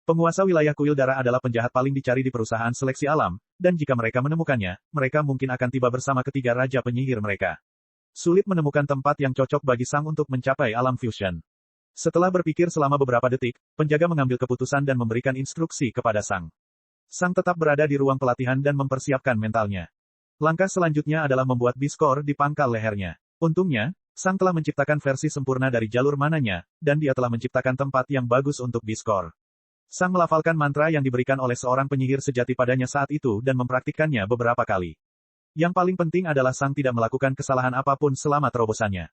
Penguasa wilayah kuil darah adalah penjahat paling dicari di perusahaan seleksi alam, dan jika mereka menemukannya, mereka mungkin akan tiba bersama ketiga raja penyihir mereka. Sulit menemukan tempat yang cocok bagi Sang untuk mencapai alam fusion. Setelah berpikir selama beberapa detik, penjaga mengambil keputusan dan memberikan instruksi kepada Sang. Sang tetap berada di ruang pelatihan dan mempersiapkan mentalnya. Langkah selanjutnya adalah membuat biskor di pangkal lehernya. Untungnya, Sang telah menciptakan versi sempurna dari jalur mananya, dan dia telah menciptakan tempat yang bagus untuk biskor. Sang melafalkan mantra yang diberikan oleh seorang penyihir sejati padanya saat itu dan mempraktikkannya beberapa kali. Yang paling penting adalah Sang tidak melakukan kesalahan apapun selama terobosannya.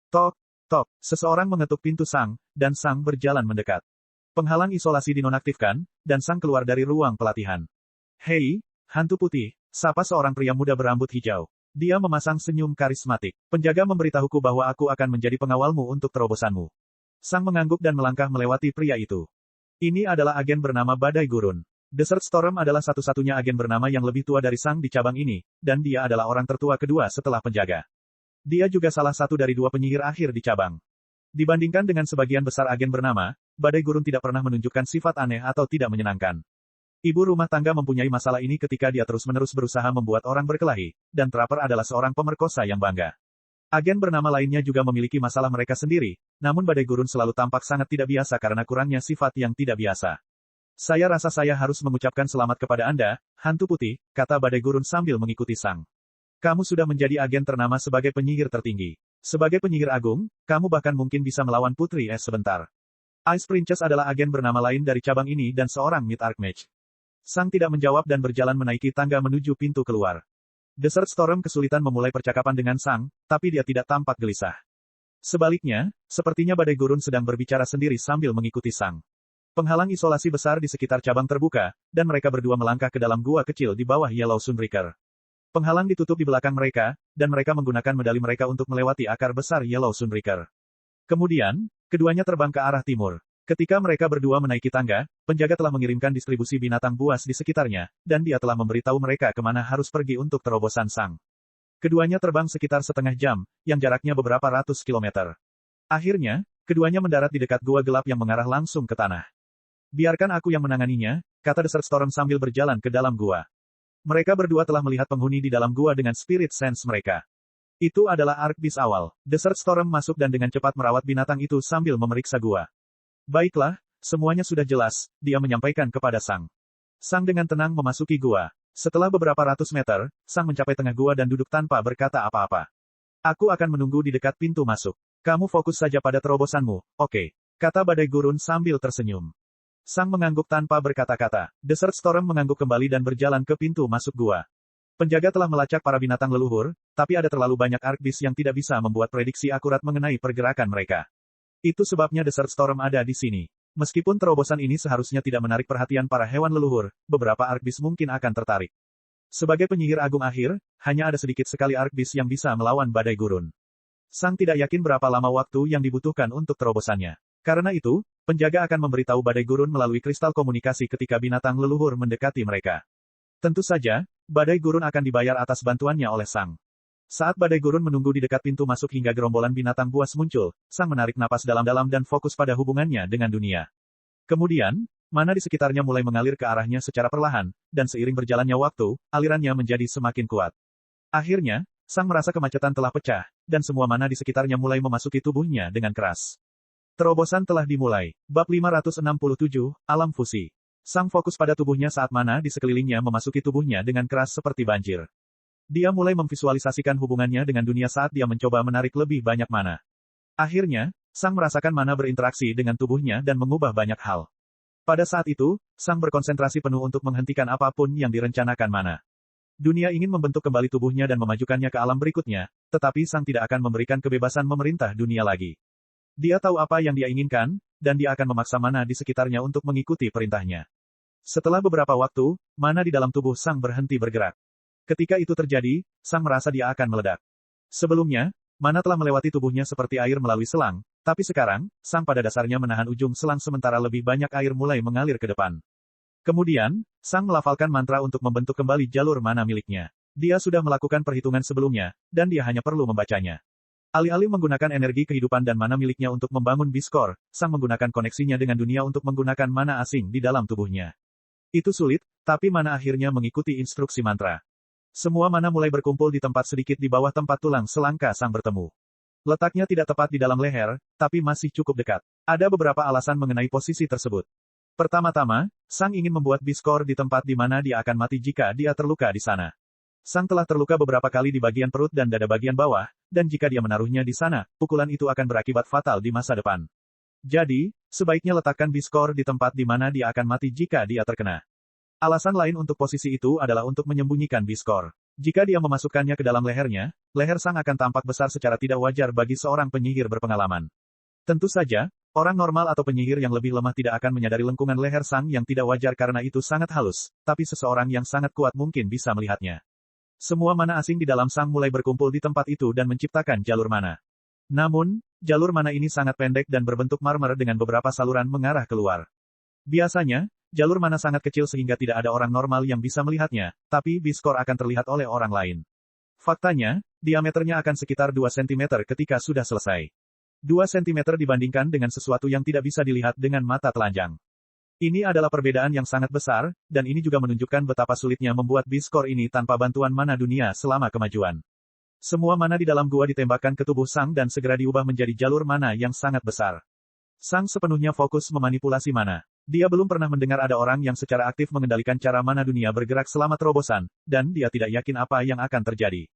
Tok, tok, seseorang mengetuk pintu Sang, dan Sang berjalan mendekat. Penghalang isolasi dinonaktifkan, dan Sang keluar dari ruang pelatihan. Hei, hantu putih, sapa seorang pria muda berambut hijau. Dia memasang senyum karismatik. Penjaga memberitahuku bahwa aku akan menjadi pengawalmu untuk terobosanmu. Sang mengangguk dan melangkah melewati pria itu. Ini adalah agen bernama Badai Gurun. Desert Storm adalah satu-satunya agen bernama yang lebih tua dari Sang di cabang ini, dan dia adalah orang tertua kedua setelah penjaga. Dia juga salah satu dari dua penyihir akhir di cabang. Dibandingkan dengan sebagian besar agen bernama, Badai Gurun tidak pernah menunjukkan sifat aneh atau tidak menyenangkan. Ibu rumah tangga mempunyai masalah ini ketika dia terus-menerus berusaha membuat orang berkelahi, dan Trapper adalah seorang pemerkosa yang bangga. Agen bernama lainnya juga memiliki masalah mereka sendiri, namun Badai Gurun selalu tampak sangat tidak biasa karena kurangnya sifat yang tidak biasa. Saya rasa saya harus mengucapkan selamat kepada Anda, hantu putih, kata Badai Gurun sambil mengikuti Sang. Kamu sudah menjadi agen ternama sebagai penyihir tertinggi. Sebagai penyihir agung, kamu bahkan mungkin bisa melawan Putri Es sebentar. Ice Princess adalah agen bernama lain dari cabang ini dan seorang Mid Archmage. Sang tidak menjawab dan berjalan menaiki tangga menuju pintu keluar. Desert Storm kesulitan memulai percakapan dengan Sang, tapi dia tidak tampak gelisah. Sebaliknya, sepertinya Badai Gurun sedang berbicara sendiri sambil mengikuti Sang. Penghalang isolasi besar di sekitar cabang terbuka, dan mereka berdua melangkah ke dalam gua kecil di bawah Yellow Sunbreaker. Penghalang ditutup di belakang mereka, dan mereka menggunakan medali mereka untuk melewati akar besar Yellow Sunbreaker. Kemudian, keduanya terbang ke arah timur. Ketika mereka berdua menaiki tangga, penjaga telah mengirimkan distribusi binatang buas di sekitarnya, dan dia telah memberitahu mereka kemana harus pergi untuk terobosan Sang. Keduanya terbang sekitar setengah jam, yang jaraknya beberapa ratus kilometer. Akhirnya, keduanya mendarat di dekat gua gelap yang mengarah langsung ke tanah. Biarkan aku yang menanganinya, kata Desert Storm sambil berjalan ke dalam gua. Mereka berdua telah melihat penghuni di dalam gua dengan spirit sense mereka. Itu adalah Archbeast awal. Desert Storm masuk dan dengan cepat merawat binatang itu sambil memeriksa gua. Baiklah, semuanya sudah jelas, dia menyampaikan kepada Sang. Sang dengan tenang memasuki gua. Setelah beberapa ratus meter, Sang mencapai tengah gua dan duduk tanpa berkata apa-apa. Aku akan menunggu di dekat pintu masuk. Kamu fokus saja pada terobosanmu, oke? Kata Badai Gurun sambil tersenyum. Sang mengangguk tanpa berkata-kata. Desert Storm mengangguk kembali dan berjalan ke pintu masuk gua. Penjaga telah melacak para binatang leluhur, tapi ada terlalu banyak Archbeast yang tidak bisa membuat prediksi akurat mengenai pergerakan mereka. Itu sebabnya Desert Storm ada di sini. Meskipun terobosan ini seharusnya tidak menarik perhatian para hewan leluhur, beberapa Archbeast mungkin akan tertarik. Sebagai penyihir agung akhir, hanya ada sedikit sekali Archbeast yang bisa melawan Badai Gurun. Sang tidak yakin berapa lama waktu yang dibutuhkan untuk terobosannya. Karena itu, penjaga akan memberitahu Badai Gurun melalui kristal komunikasi ketika binatang leluhur mendekati mereka. Tentu saja, Badai Gurun akan dibayar atas bantuannya oleh Sang. Saat Badai Gurun menunggu di dekat pintu masuk hingga gerombolan binatang buas muncul, Sang menarik napas dalam-dalam dan fokus pada hubungannya dengan dunia. Kemudian, Mana di sekitarnya mulai mengalir ke arahnya secara perlahan, dan seiring berjalannya waktu, alirannya menjadi semakin kuat. Akhirnya, Sang merasa kemacetan telah pecah, dan semua mana di sekitarnya mulai memasuki tubuhnya dengan keras. Terobosan telah dimulai. Bab 567, Alam Fusi. Sang fokus pada tubuhnya saat mana di sekelilingnya memasuki tubuhnya dengan keras seperti banjir. Dia mulai memvisualisasikan hubungannya dengan dunia saat dia mencoba menarik lebih banyak mana. Akhirnya, Sang merasakan mana berinteraksi dengan tubuhnya dan mengubah banyak hal. Pada saat itu, Sang berkonsentrasi penuh untuk menghentikan apapun yang direncanakan mana. Dunia ingin membentuk kembali tubuhnya dan memajukannya ke alam berikutnya, tetapi Sang tidak akan memberikan kebebasan memerintah dunia lagi. Dia tahu apa yang dia inginkan, dan dia akan memaksa mana di sekitarnya untuk mengikuti perintahnya. Setelah beberapa waktu, mana di dalam tubuh Sang berhenti bergerak. Ketika itu terjadi, Sang merasa dia akan meledak. Sebelumnya, mana telah melewati tubuhnya seperti air melalui selang, tapi sekarang, Sang pada dasarnya menahan ujung selang sementara lebih banyak air mulai mengalir ke depan. Kemudian, Sang melafalkan mantra untuk membentuk kembali jalur mana miliknya. Dia sudah melakukan perhitungan sebelumnya, dan dia hanya perlu membacanya. Alih-alih menggunakan energi kehidupan dan mana miliknya untuk membangun Biskor, Sang menggunakan koneksinya dengan dunia untuk menggunakan mana asing di dalam tubuhnya. Itu sulit, tapi mana akhirnya mengikuti instruksi mantra. Semua mana mulai berkumpul di tempat sedikit di bawah tempat tulang selangkah Sang bertemu. Letaknya tidak tepat di dalam leher, tapi masih cukup dekat. Ada beberapa alasan mengenai posisi tersebut. Pertama-tama, Sang ingin membuat Biskor di tempat di mana dia akan mati jika dia terluka di sana. Sang telah terluka beberapa kali di bagian perut dan dada bagian bawah, dan jika dia menaruhnya di sana, pukulan itu akan berakibat fatal di masa depan. Jadi, sebaiknya letakkan Biskor di tempat di mana dia akan mati jika dia terkena. Alasan lain untuk posisi itu adalah untuk menyembunyikan Biskor. Jika dia memasukkannya ke dalam lehernya, leher Sang akan tampak besar secara tidak wajar bagi seorang penyihir berpengalaman. Tentu saja, orang normal atau penyihir yang lebih lemah tidak akan menyadari lengkungan leher Sang yang tidak wajar karena itu sangat halus, tapi seseorang yang sangat kuat mungkin bisa melihatnya. Semua mana asing di dalam Sang mulai berkumpul di tempat itu dan menciptakan jalur mana. Namun, jalur mana ini sangat pendek dan berbentuk marmer dengan beberapa saluran mengarah keluar. Biasanya, jalur mana sangat kecil sehingga tidak ada orang normal yang bisa melihatnya, tapi Biskor akan terlihat oleh orang lain. Faktanya, diameternya akan sekitar 2 cm ketika sudah selesai. 2 cm dibandingkan dengan sesuatu yang tidak bisa dilihat dengan mata telanjang. Ini adalah perbedaan yang sangat besar, dan ini juga menunjukkan betapa sulitnya membuat Biskor ini tanpa bantuan mana dunia selama kemajuan. Semua mana di dalam gua ditembakkan ke tubuh Sang dan segera diubah menjadi jalur mana yang sangat besar. Sang sepenuhnya fokus memanipulasi mana. Dia belum pernah mendengar ada orang yang secara aktif mengendalikan cara mana dunia bergerak selama terobosan, dan dia tidak yakin apa yang akan terjadi.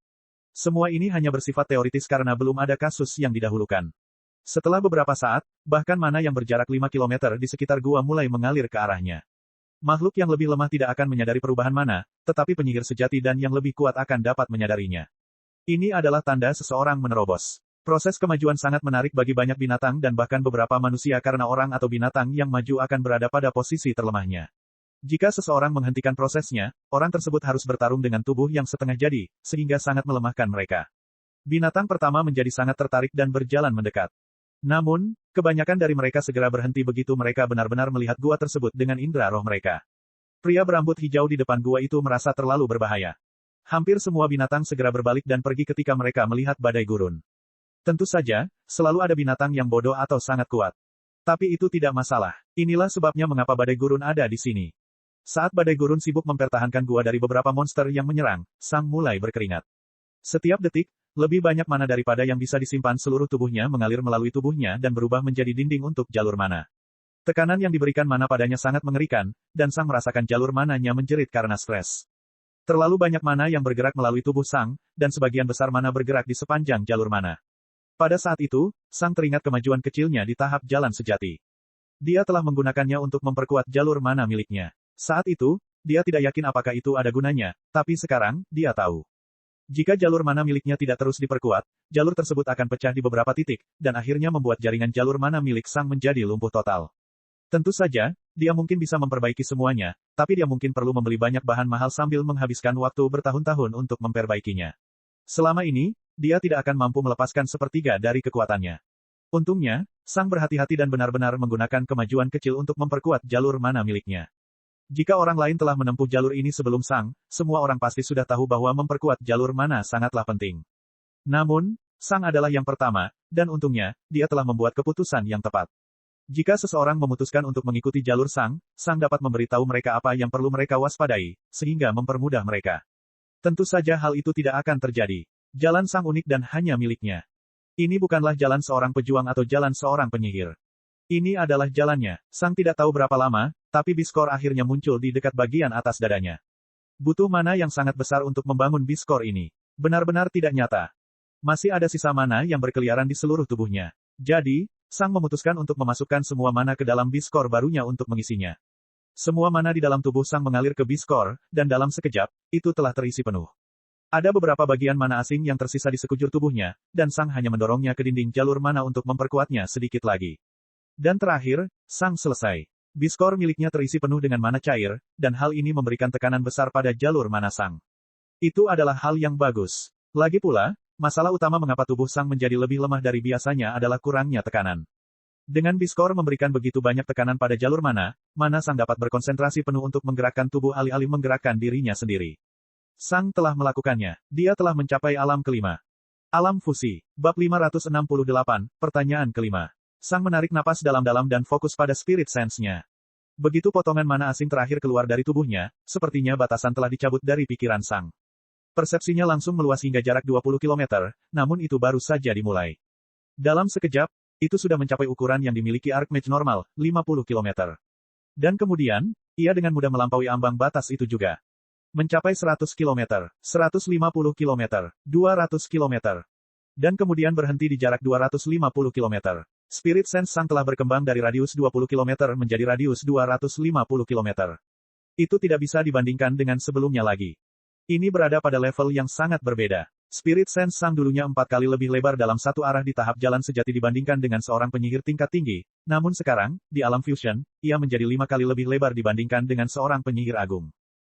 Semua ini hanya bersifat teoritis karena belum ada kasus yang didahulukan. Setelah beberapa saat, bahkan mana yang berjarak 5 km di sekitar gua mulai mengalir ke arahnya. Makhluk yang lebih lemah tidak akan menyadari perubahan mana, tetapi penyihir sejati dan yang lebih kuat akan dapat menyadarinya. Ini adalah tanda seseorang menerobos. Proses kemajuan sangat menarik bagi banyak binatang dan bahkan beberapa manusia karena orang atau binatang yang maju akan berada pada posisi terlemahnya. Jika seseorang menghentikan prosesnya, orang tersebut harus bertarung dengan tubuh yang setengah jadi, sehingga sangat melemahkan mereka. Binatang pertama menjadi sangat tertarik dan berjalan mendekat. Namun, kebanyakan dari mereka segera berhenti begitu mereka benar-benar melihat gua tersebut dengan indera roh mereka. Pria berambut hijau di depan gua itu merasa terlalu berbahaya. Hampir semua binatang segera berbalik dan pergi ketika mereka melihat badai gurun. Tentu saja, selalu ada binatang yang bodoh atau sangat kuat. Tapi itu tidak masalah. Inilah sebabnya mengapa badai gurun ada di sini. Saat badai gurun sibuk mempertahankan gua dari beberapa monster yang menyerang, Sang mulai berkeringat. Setiap detik, lebih banyak mana daripada yang bisa disimpan seluruh tubuhnya mengalir melalui tubuhnya dan berubah menjadi dinding untuk jalur mana. Tekanan yang diberikan mana padanya sangat mengerikan, dan Sang merasakan jalur mananya menjerit karena stres. Terlalu banyak mana yang bergerak melalui tubuh Sang, dan sebagian besar mana bergerak di sepanjang jalur mana. Pada saat itu, Sang teringat kemajuan kecilnya di tahap jalan sejati. Dia telah menggunakannya untuk memperkuat jalur mana miliknya. Saat itu, dia tidak yakin apakah itu ada gunanya, tapi sekarang, dia tahu. Jika jalur mana miliknya tidak terus diperkuat, jalur tersebut akan pecah di beberapa titik, dan akhirnya membuat jaringan jalur mana milik Sang menjadi lumpuh total. Tentu saja, dia mungkin bisa memperbaiki semuanya, tapi dia mungkin perlu membeli banyak bahan mahal sambil menghabiskan waktu bertahun-tahun untuk memperbaikinya. Selama ini, dia tidak akan mampu melepaskan sepertiga dari kekuatannya. Untungnya, Sang berhati-hati dan benar-benar menggunakan kemajuan kecil untuk memperkuat jalur mana miliknya. Jika orang lain telah menempuh jalur ini sebelum Sang, semua orang pasti sudah tahu bahwa memperkuat jalur mana sangatlah penting. Namun, Sang adalah yang pertama, dan untungnya, dia telah membuat keputusan yang tepat. Jika seseorang memutuskan untuk mengikuti jalur Sang, Sang dapat memberitahu mereka apa yang perlu mereka waspadai, sehingga mempermudah mereka. Tentu saja hal itu tidak akan terjadi. Jalan Sang unik dan hanya miliknya. Ini bukanlah jalan seorang pejuang atau jalan seorang penyihir. Ini adalah jalannya. Sang tidak tahu berapa lama, tapi Biskor akhirnya muncul di dekat bagian atas dadanya. Butuh mana yang sangat besar untuk membangun Biskor ini. Benar-benar tidak nyata. Masih ada sisa mana yang berkeliaran di seluruh tubuhnya. Jadi, Sang memutuskan untuk memasukkan semua mana ke dalam Biskor barunya untuk mengisinya. Semua mana di dalam tubuh Sang mengalir ke Biskor, dan dalam sekejap, itu telah terisi penuh. Ada beberapa bagian mana asing yang tersisa di sekujur tubuhnya, dan Sang hanya mendorongnya ke dinding jalur mana untuk memperkuatnya sedikit lagi. Dan terakhir, Sang selesai. Biskor miliknya terisi penuh dengan mana cair, dan hal ini memberikan tekanan besar pada jalur mana Sang. Itu adalah hal yang bagus. Lagi pula, masalah utama mengapa tubuh Sang menjadi lebih lemah dari biasanya adalah kurangnya tekanan. Dengan Biskor memberikan begitu banyak tekanan pada jalur mana Sang dapat berkonsentrasi penuh untuk menggerakkan tubuh alih-alih menggerakkan dirinya sendiri. Sang telah melakukannya. Dia telah mencapai alam kelima. Alam fusi. Bab 568, pertanyaan kelima. Sang menarik napas dalam-dalam dan fokus pada spirit sense-nya. Begitu potongan mana asing terakhir keluar dari tubuhnya, sepertinya batasan telah dicabut dari pikiran Sang. Persepsinya langsung meluas hingga jarak 20 km, namun itu baru saja dimulai. Dalam sekejap, itu sudah mencapai ukuran yang dimiliki Archmage normal, 50 km. Dan kemudian, ia dengan mudah melampaui ambang batas itu juga. Mencapai 100 km, 150 km, 200 km. Dan kemudian berhenti di jarak 250 km. Spirit Sense Sang telah berkembang dari radius 20 km menjadi radius 250 km. Itu tidak bisa dibandingkan dengan sebelumnya lagi. Ini berada pada level yang sangat berbeda. Spirit Sense Sang dulunya 4 kali lebih lebar dalam satu arah di tahap jalan sejati dibandingkan dengan seorang penyihir tingkat tinggi, namun sekarang, di alam fusion, ia menjadi 5 kali lebih lebar dibandingkan dengan seorang penyihir agung.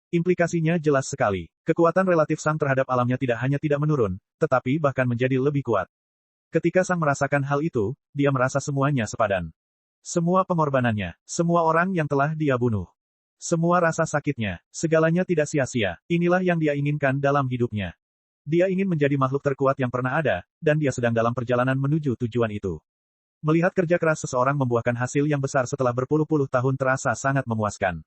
Implikasinya jelas sekali. Kekuatan relatif Sang terhadap alamnya tidak hanya tidak menurun, tetapi bahkan menjadi lebih kuat. Ketika Sang merasakan hal itu, dia merasa semuanya sepadan. Semua pengorbanannya, semua orang yang telah dia bunuh. Semua rasa sakitnya, segalanya tidak sia-sia. Inilah yang dia inginkan dalam hidupnya. Dia ingin menjadi makhluk terkuat yang pernah ada, dan dia sedang dalam perjalanan menuju tujuan itu. Melihat kerja keras seseorang membuahkan hasil yang besar setelah berpuluh-puluh tahun terasa sangat memuaskan.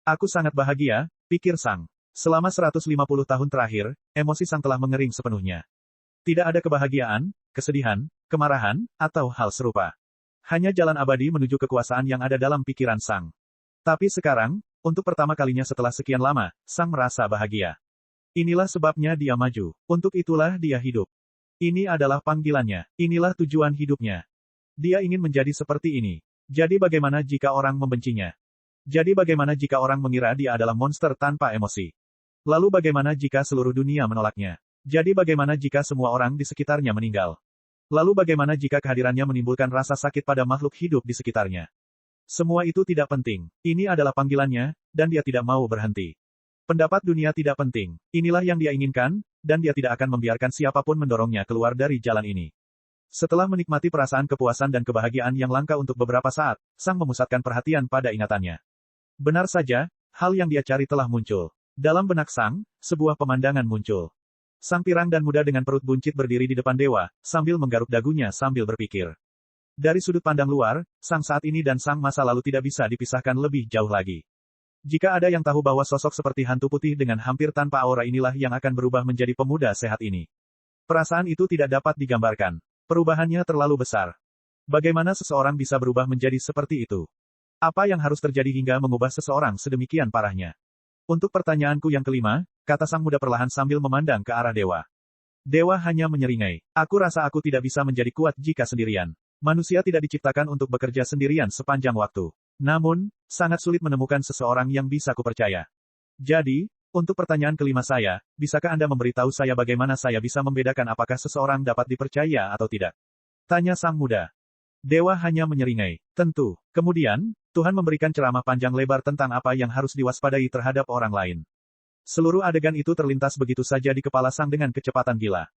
Aku sangat bahagia, pikir Sang. Selama 150 tahun terakhir, emosi Sang telah mengering sepenuhnya. Tidak ada kebahagiaan, kesedihan, kemarahan, atau hal serupa. Hanya jalan abadi menuju kekuasaan yang ada dalam pikiran Sang. Tapi sekarang, untuk pertama kalinya setelah sekian lama, Sang merasa bahagia. Inilah sebabnya dia maju. Untuk itulah dia hidup. Ini adalah panggilannya. Inilah tujuan hidupnya. Dia ingin menjadi seperti ini. Jadi bagaimana jika orang membencinya? Jadi bagaimana jika orang mengira dia adalah monster tanpa emosi? Lalu bagaimana jika seluruh dunia menolaknya? Jadi bagaimana jika semua orang di sekitarnya meninggal? Lalu bagaimana jika kehadirannya menimbulkan rasa sakit pada makhluk hidup di sekitarnya? Semua itu tidak penting. Ini adalah panggilannya, dan dia tidak mau berhenti. Pendapat dunia tidak penting. Inilah yang dia inginkan, dan dia tidak akan membiarkan siapapun mendorongnya keluar dari jalan ini. Setelah menikmati perasaan kepuasan dan kebahagiaan yang langka untuk beberapa saat, Sang memusatkan perhatian pada ingatannya. Benar saja, hal yang dia cari telah muncul. Dalam benak Sang, sebuah pemandangan muncul. Sang pirang dan muda dengan perut buncit berdiri di depan dewa, sambil menggaruk dagunya sambil berpikir. Dari sudut pandang luar, Sang saat ini dan Sang masa lalu tidak bisa dipisahkan lebih jauh lagi. Jika ada yang tahu bahwa sosok seperti hantu putih dengan hampir tanpa aura inilah yang akan berubah menjadi pemuda sehat ini. Perasaan itu tidak dapat digambarkan. Perubahannya terlalu besar. Bagaimana seseorang bisa berubah menjadi seperti itu? Apa yang harus terjadi hingga mengubah seseorang sedemikian parahnya? Untuk pertanyaanku yang kelima, kata Sang muda perlahan sambil memandang ke arah dewa. Dewa hanya menyeringai. Aku rasa aku tidak bisa menjadi kuat jika sendirian. Manusia tidak diciptakan untuk bekerja sendirian sepanjang waktu. Namun, sangat sulit menemukan seseorang yang bisa kupercaya. Jadi, untuk pertanyaan kelima saya, bisakah Anda memberitahu saya bagaimana saya bisa membedakan apakah seseorang dapat dipercaya atau tidak? Tanya Sang muda. Dewa hanya menyeringai. Tentu. Kemudian, Tuhan memberikan ceramah panjang lebar tentang apa yang harus diwaspadai terhadap orang lain. Seluruh adegan itu terlintas begitu saja di kepala Sang dengan kecepatan gila.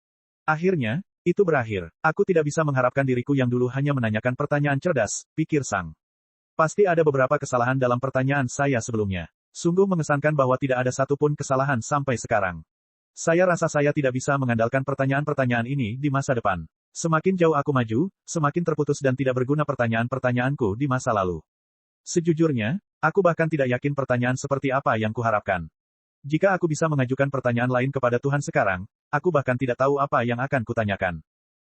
Akhirnya, itu berakhir. Aku tidak bisa mengharapkan diriku yang dulu hanya menanyakan pertanyaan cerdas, pikir Sang. Pasti ada beberapa kesalahan dalam pertanyaan saya sebelumnya. Sungguh mengesankan bahwa tidak ada satupun kesalahan sampai sekarang. Saya rasa saya tidak bisa mengandalkan pertanyaan-pertanyaan ini di masa depan. Semakin jauh aku maju, semakin terputus dan tidak berguna pertanyaan-pertanyaanku di masa lalu. Sejujurnya, aku bahkan tidak yakin pertanyaan seperti apa yang kuharapkan. Jika aku bisa mengajukan pertanyaan lain kepada Tuhan sekarang, aku bahkan tidak tahu apa yang akan kutanyakan.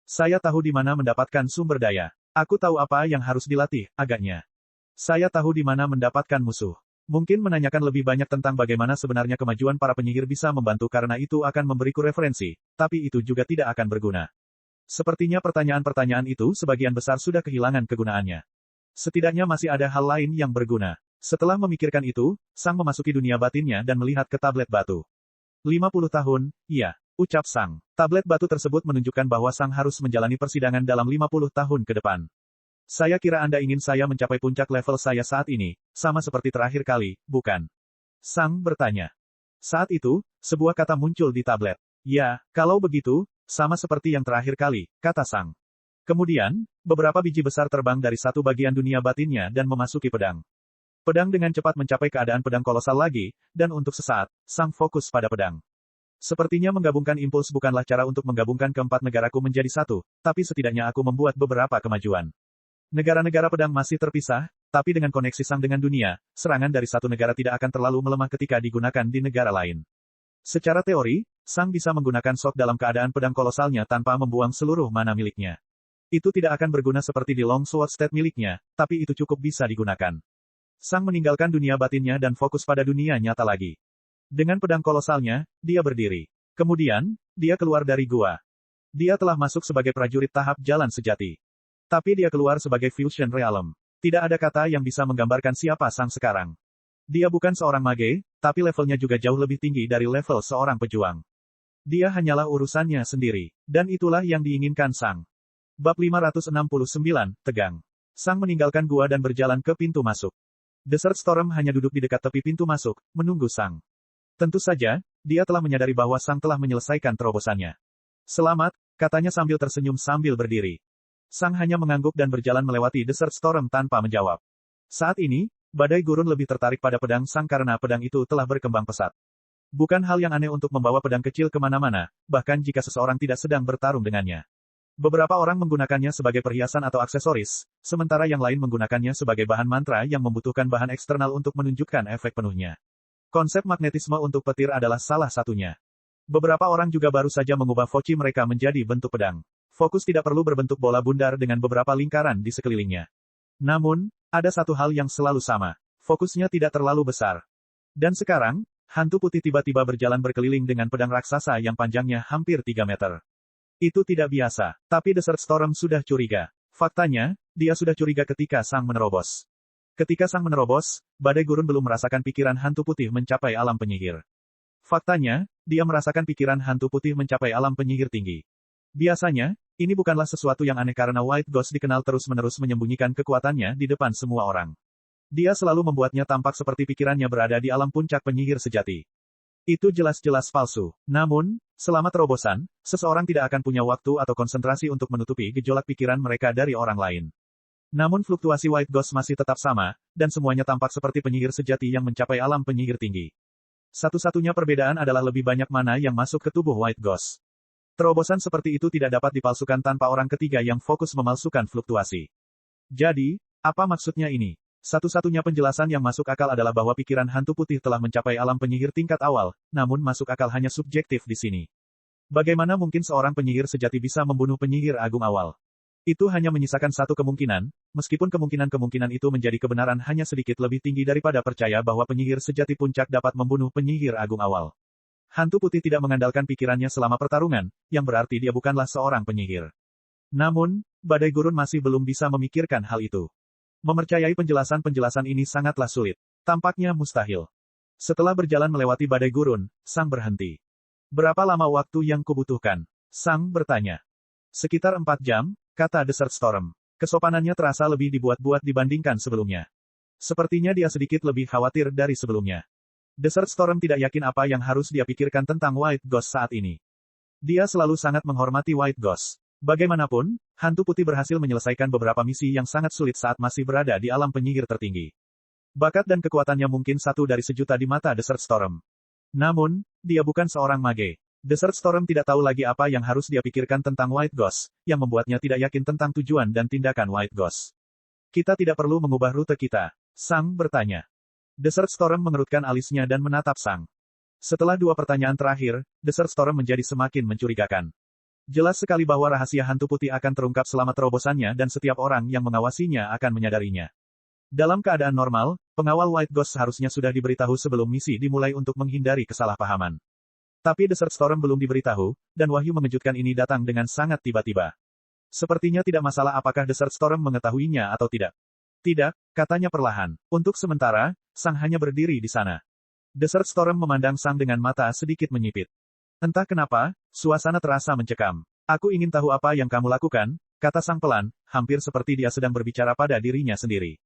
Saya tahu di mana mendapatkan sumber daya. Aku tahu apa yang harus dilatih, agaknya. Saya tahu di mana mendapatkan musuh. Mungkin menanyakan lebih banyak tentang bagaimana sebenarnya kemajuan para penyihir bisa membantu karena itu akan memberiku referensi, tapi itu juga tidak akan berguna. Sepertinya pertanyaan-pertanyaan itu sebagian besar sudah kehilangan kegunaannya. Setidaknya masih ada hal lain yang berguna. Setelah memikirkan itu, Sang memasuki dunia batinnya dan melihat ke tablet batu. 50 tahun, iya, ucap Sang. Tablet batu tersebut menunjukkan bahwa Sang harus menjalani persidangan dalam 50 tahun ke depan. Saya kira Anda ingin saya mencapai puncak level saya saat ini, sama seperti terakhir kali, bukan? Sang bertanya. Saat itu, sebuah kata muncul di tablet. Ya, kalau begitu, sama seperti yang terakhir kali, kata Sang. Kemudian, beberapa biji besar terbang dari satu bagian dunia batinnya dan memasuki pedang. Pedang dengan cepat mencapai keadaan pedang kolosal lagi, dan untuk sesaat, Sang fokus pada pedang. Sepertinya menggabungkan impuls bukanlah cara untuk menggabungkan keempat negaraku menjadi satu, tapi setidaknya aku membuat beberapa kemajuan. Negara-negara pedang masih terpisah, tapi dengan koneksi Sang dengan dunia, serangan dari satu negara tidak akan terlalu melemah ketika digunakan di negara lain. Secara teori, Sang bisa menggunakan shock dalam keadaan pedang kolosalnya tanpa membuang seluruh mana miliknya. Itu tidak akan berguna seperti di Long Sword State miliknya, tapi itu cukup bisa digunakan. Sang meninggalkan dunia batinnya dan fokus pada dunia nyata lagi. Dengan pedang kolosalnya, dia berdiri. Kemudian, dia keluar dari gua. Dia telah masuk sebagai prajurit tahap jalan sejati. Tapi dia keluar sebagai Fusion Realm. Tidak ada kata yang bisa menggambarkan siapa Sang sekarang. Dia bukan seorang mage, tapi levelnya juga jauh lebih tinggi dari level seorang pejuang. Dia hanyalah urusannya sendiri. Dan itulah yang diinginkan Sang. Bab 569, Tegang. Sang meninggalkan gua dan berjalan ke pintu masuk. Desert Storm hanya duduk di dekat tepi pintu masuk, menunggu Sang. Tentu saja, dia telah menyadari bahwa Sang telah menyelesaikan terobosannya. Selamat, katanya sambil tersenyum sambil berdiri. Sang hanya mengangguk dan berjalan melewati Desert Storm tanpa menjawab. Saat ini, badai gurun lebih tertarik pada pedang Sang karena pedang itu telah berkembang pesat. Bukan hal yang aneh untuk membawa pedang kecil kemana-mana, bahkan jika seseorang tidak sedang bertarung dengannya. Beberapa orang menggunakannya sebagai perhiasan atau aksesoris, sementara yang lain menggunakannya sebagai bahan mantra yang membutuhkan bahan eksternal untuk menunjukkan efek penuhnya. Konsep magnetisme untuk petir adalah salah satunya. Beberapa orang juga baru saja mengubah foci mereka menjadi bentuk pedang. Fokus tidak perlu berbentuk bola bundar dengan beberapa lingkaran di sekelilingnya. Namun, ada satu hal yang selalu sama. Fokusnya tidak terlalu besar. Dan sekarang, hantu putih tiba-tiba berjalan berkeliling dengan pedang raksasa yang panjangnya hampir 3 meter. Itu tidak biasa, tapi Desert Storm sudah curiga. Faktanya, dia sudah curiga ketika Sang menerobos. Ketika Sang menerobos, badai gurun belum merasakan pikiran hantu putih mencapai alam penyihir. Faktanya, dia merasakan pikiran hantu putih mencapai alam penyihir tinggi. Biasanya, ini bukanlah sesuatu yang aneh karena White Ghost dikenal terus-menerus menyembunyikan kekuatannya di depan semua orang. Dia selalu membuatnya tampak seperti pikirannya berada di alam puncak penyihir sejati. Itu jelas-jelas palsu. Namun, selama terobosan, seseorang tidak akan punya waktu atau konsentrasi untuk menutupi gejolak pikiran mereka dari orang lain. Namun fluktuasi White Ghost masih tetap sama, dan semuanya tampak seperti penyihir sejati yang mencapai alam penyihir tinggi. Satu-satunya perbedaan adalah lebih banyak mana yang masuk ke tubuh White Ghost. Terobosan seperti itu tidak dapat dipalsukan tanpa orang ketiga yang fokus memalsukan fluktuasi. Jadi, apa maksudnya ini? Satu-satunya penjelasan yang masuk akal adalah bahwa pikiran hantu putih telah mencapai alam penyihir tingkat awal, namun masuk akal hanya subjektif di sini. Bagaimana mungkin seorang penyihir sejati bisa membunuh penyihir agung awal? Itu hanya menyisakan satu kemungkinan, meskipun kemungkinan-kemungkinan itu menjadi kebenaran hanya sedikit lebih tinggi daripada percaya bahwa penyihir sejati puncak dapat membunuh penyihir agung awal. Hantu putih tidak mengandalkan pikirannya selama pertarungan, yang berarti dia bukanlah seorang penyihir. Namun, badai gurun masih belum bisa memikirkan hal itu. Mempercayai penjelasan-penjelasan ini sangatlah sulit. Tampaknya mustahil. Setelah berjalan melewati badai gurun, Sang berhenti. Berapa lama waktu yang kubutuhkan? Sang bertanya. Sekitar 4 jam, kata Desert Storm. Kesopanannya terasa lebih dibuat-buat dibandingkan sebelumnya. Sepertinya dia sedikit lebih khawatir dari sebelumnya. Desert Storm tidak yakin apa yang harus dia pikirkan tentang White Ghost saat ini. Dia selalu sangat menghormati White Ghost. Bagaimanapun, hantu putih berhasil menyelesaikan beberapa misi yang sangat sulit saat masih berada di alam penyihir tertinggi. Bakat dan kekuatannya mungkin 1 dari 1.000.000 di mata Desert Storm. Namun, dia bukan seorang mage. Desert Storm tidak tahu lagi apa yang harus dia pikirkan tentang White Ghost, yang membuatnya tidak yakin tentang tujuan dan tindakan White Ghost. Kita tidak perlu mengubah rute kita, Sang bertanya. Desert Storm mengerutkan alisnya dan menatap Sang. Setelah dua pertanyaan terakhir, Desert Storm menjadi semakin mencurigakan. Jelas sekali bahwa rahasia hantu putih akan terungkap selama terobosannya dan setiap orang yang mengawasinya akan menyadarinya. Dalam keadaan normal, pengawal White Ghost seharusnya sudah diberitahu sebelum misi dimulai untuk menghindari kesalahpahaman. Tapi Desert Storm belum diberitahu, dan wahyu mengejutkan ini datang dengan sangat tiba-tiba. Sepertinya tidak masalah apakah Desert Storm mengetahuinya atau tidak. Tidak, katanya perlahan. Untuk sementara, Sang hanya berdiri di sana. Desert Storm memandang Sang dengan mata sedikit menyipit. Entah kenapa, suasana terasa mencekam. Aku ingin tahu apa yang kamu lakukan, kata Sang pelan, hampir seperti dia sedang berbicara pada dirinya sendiri.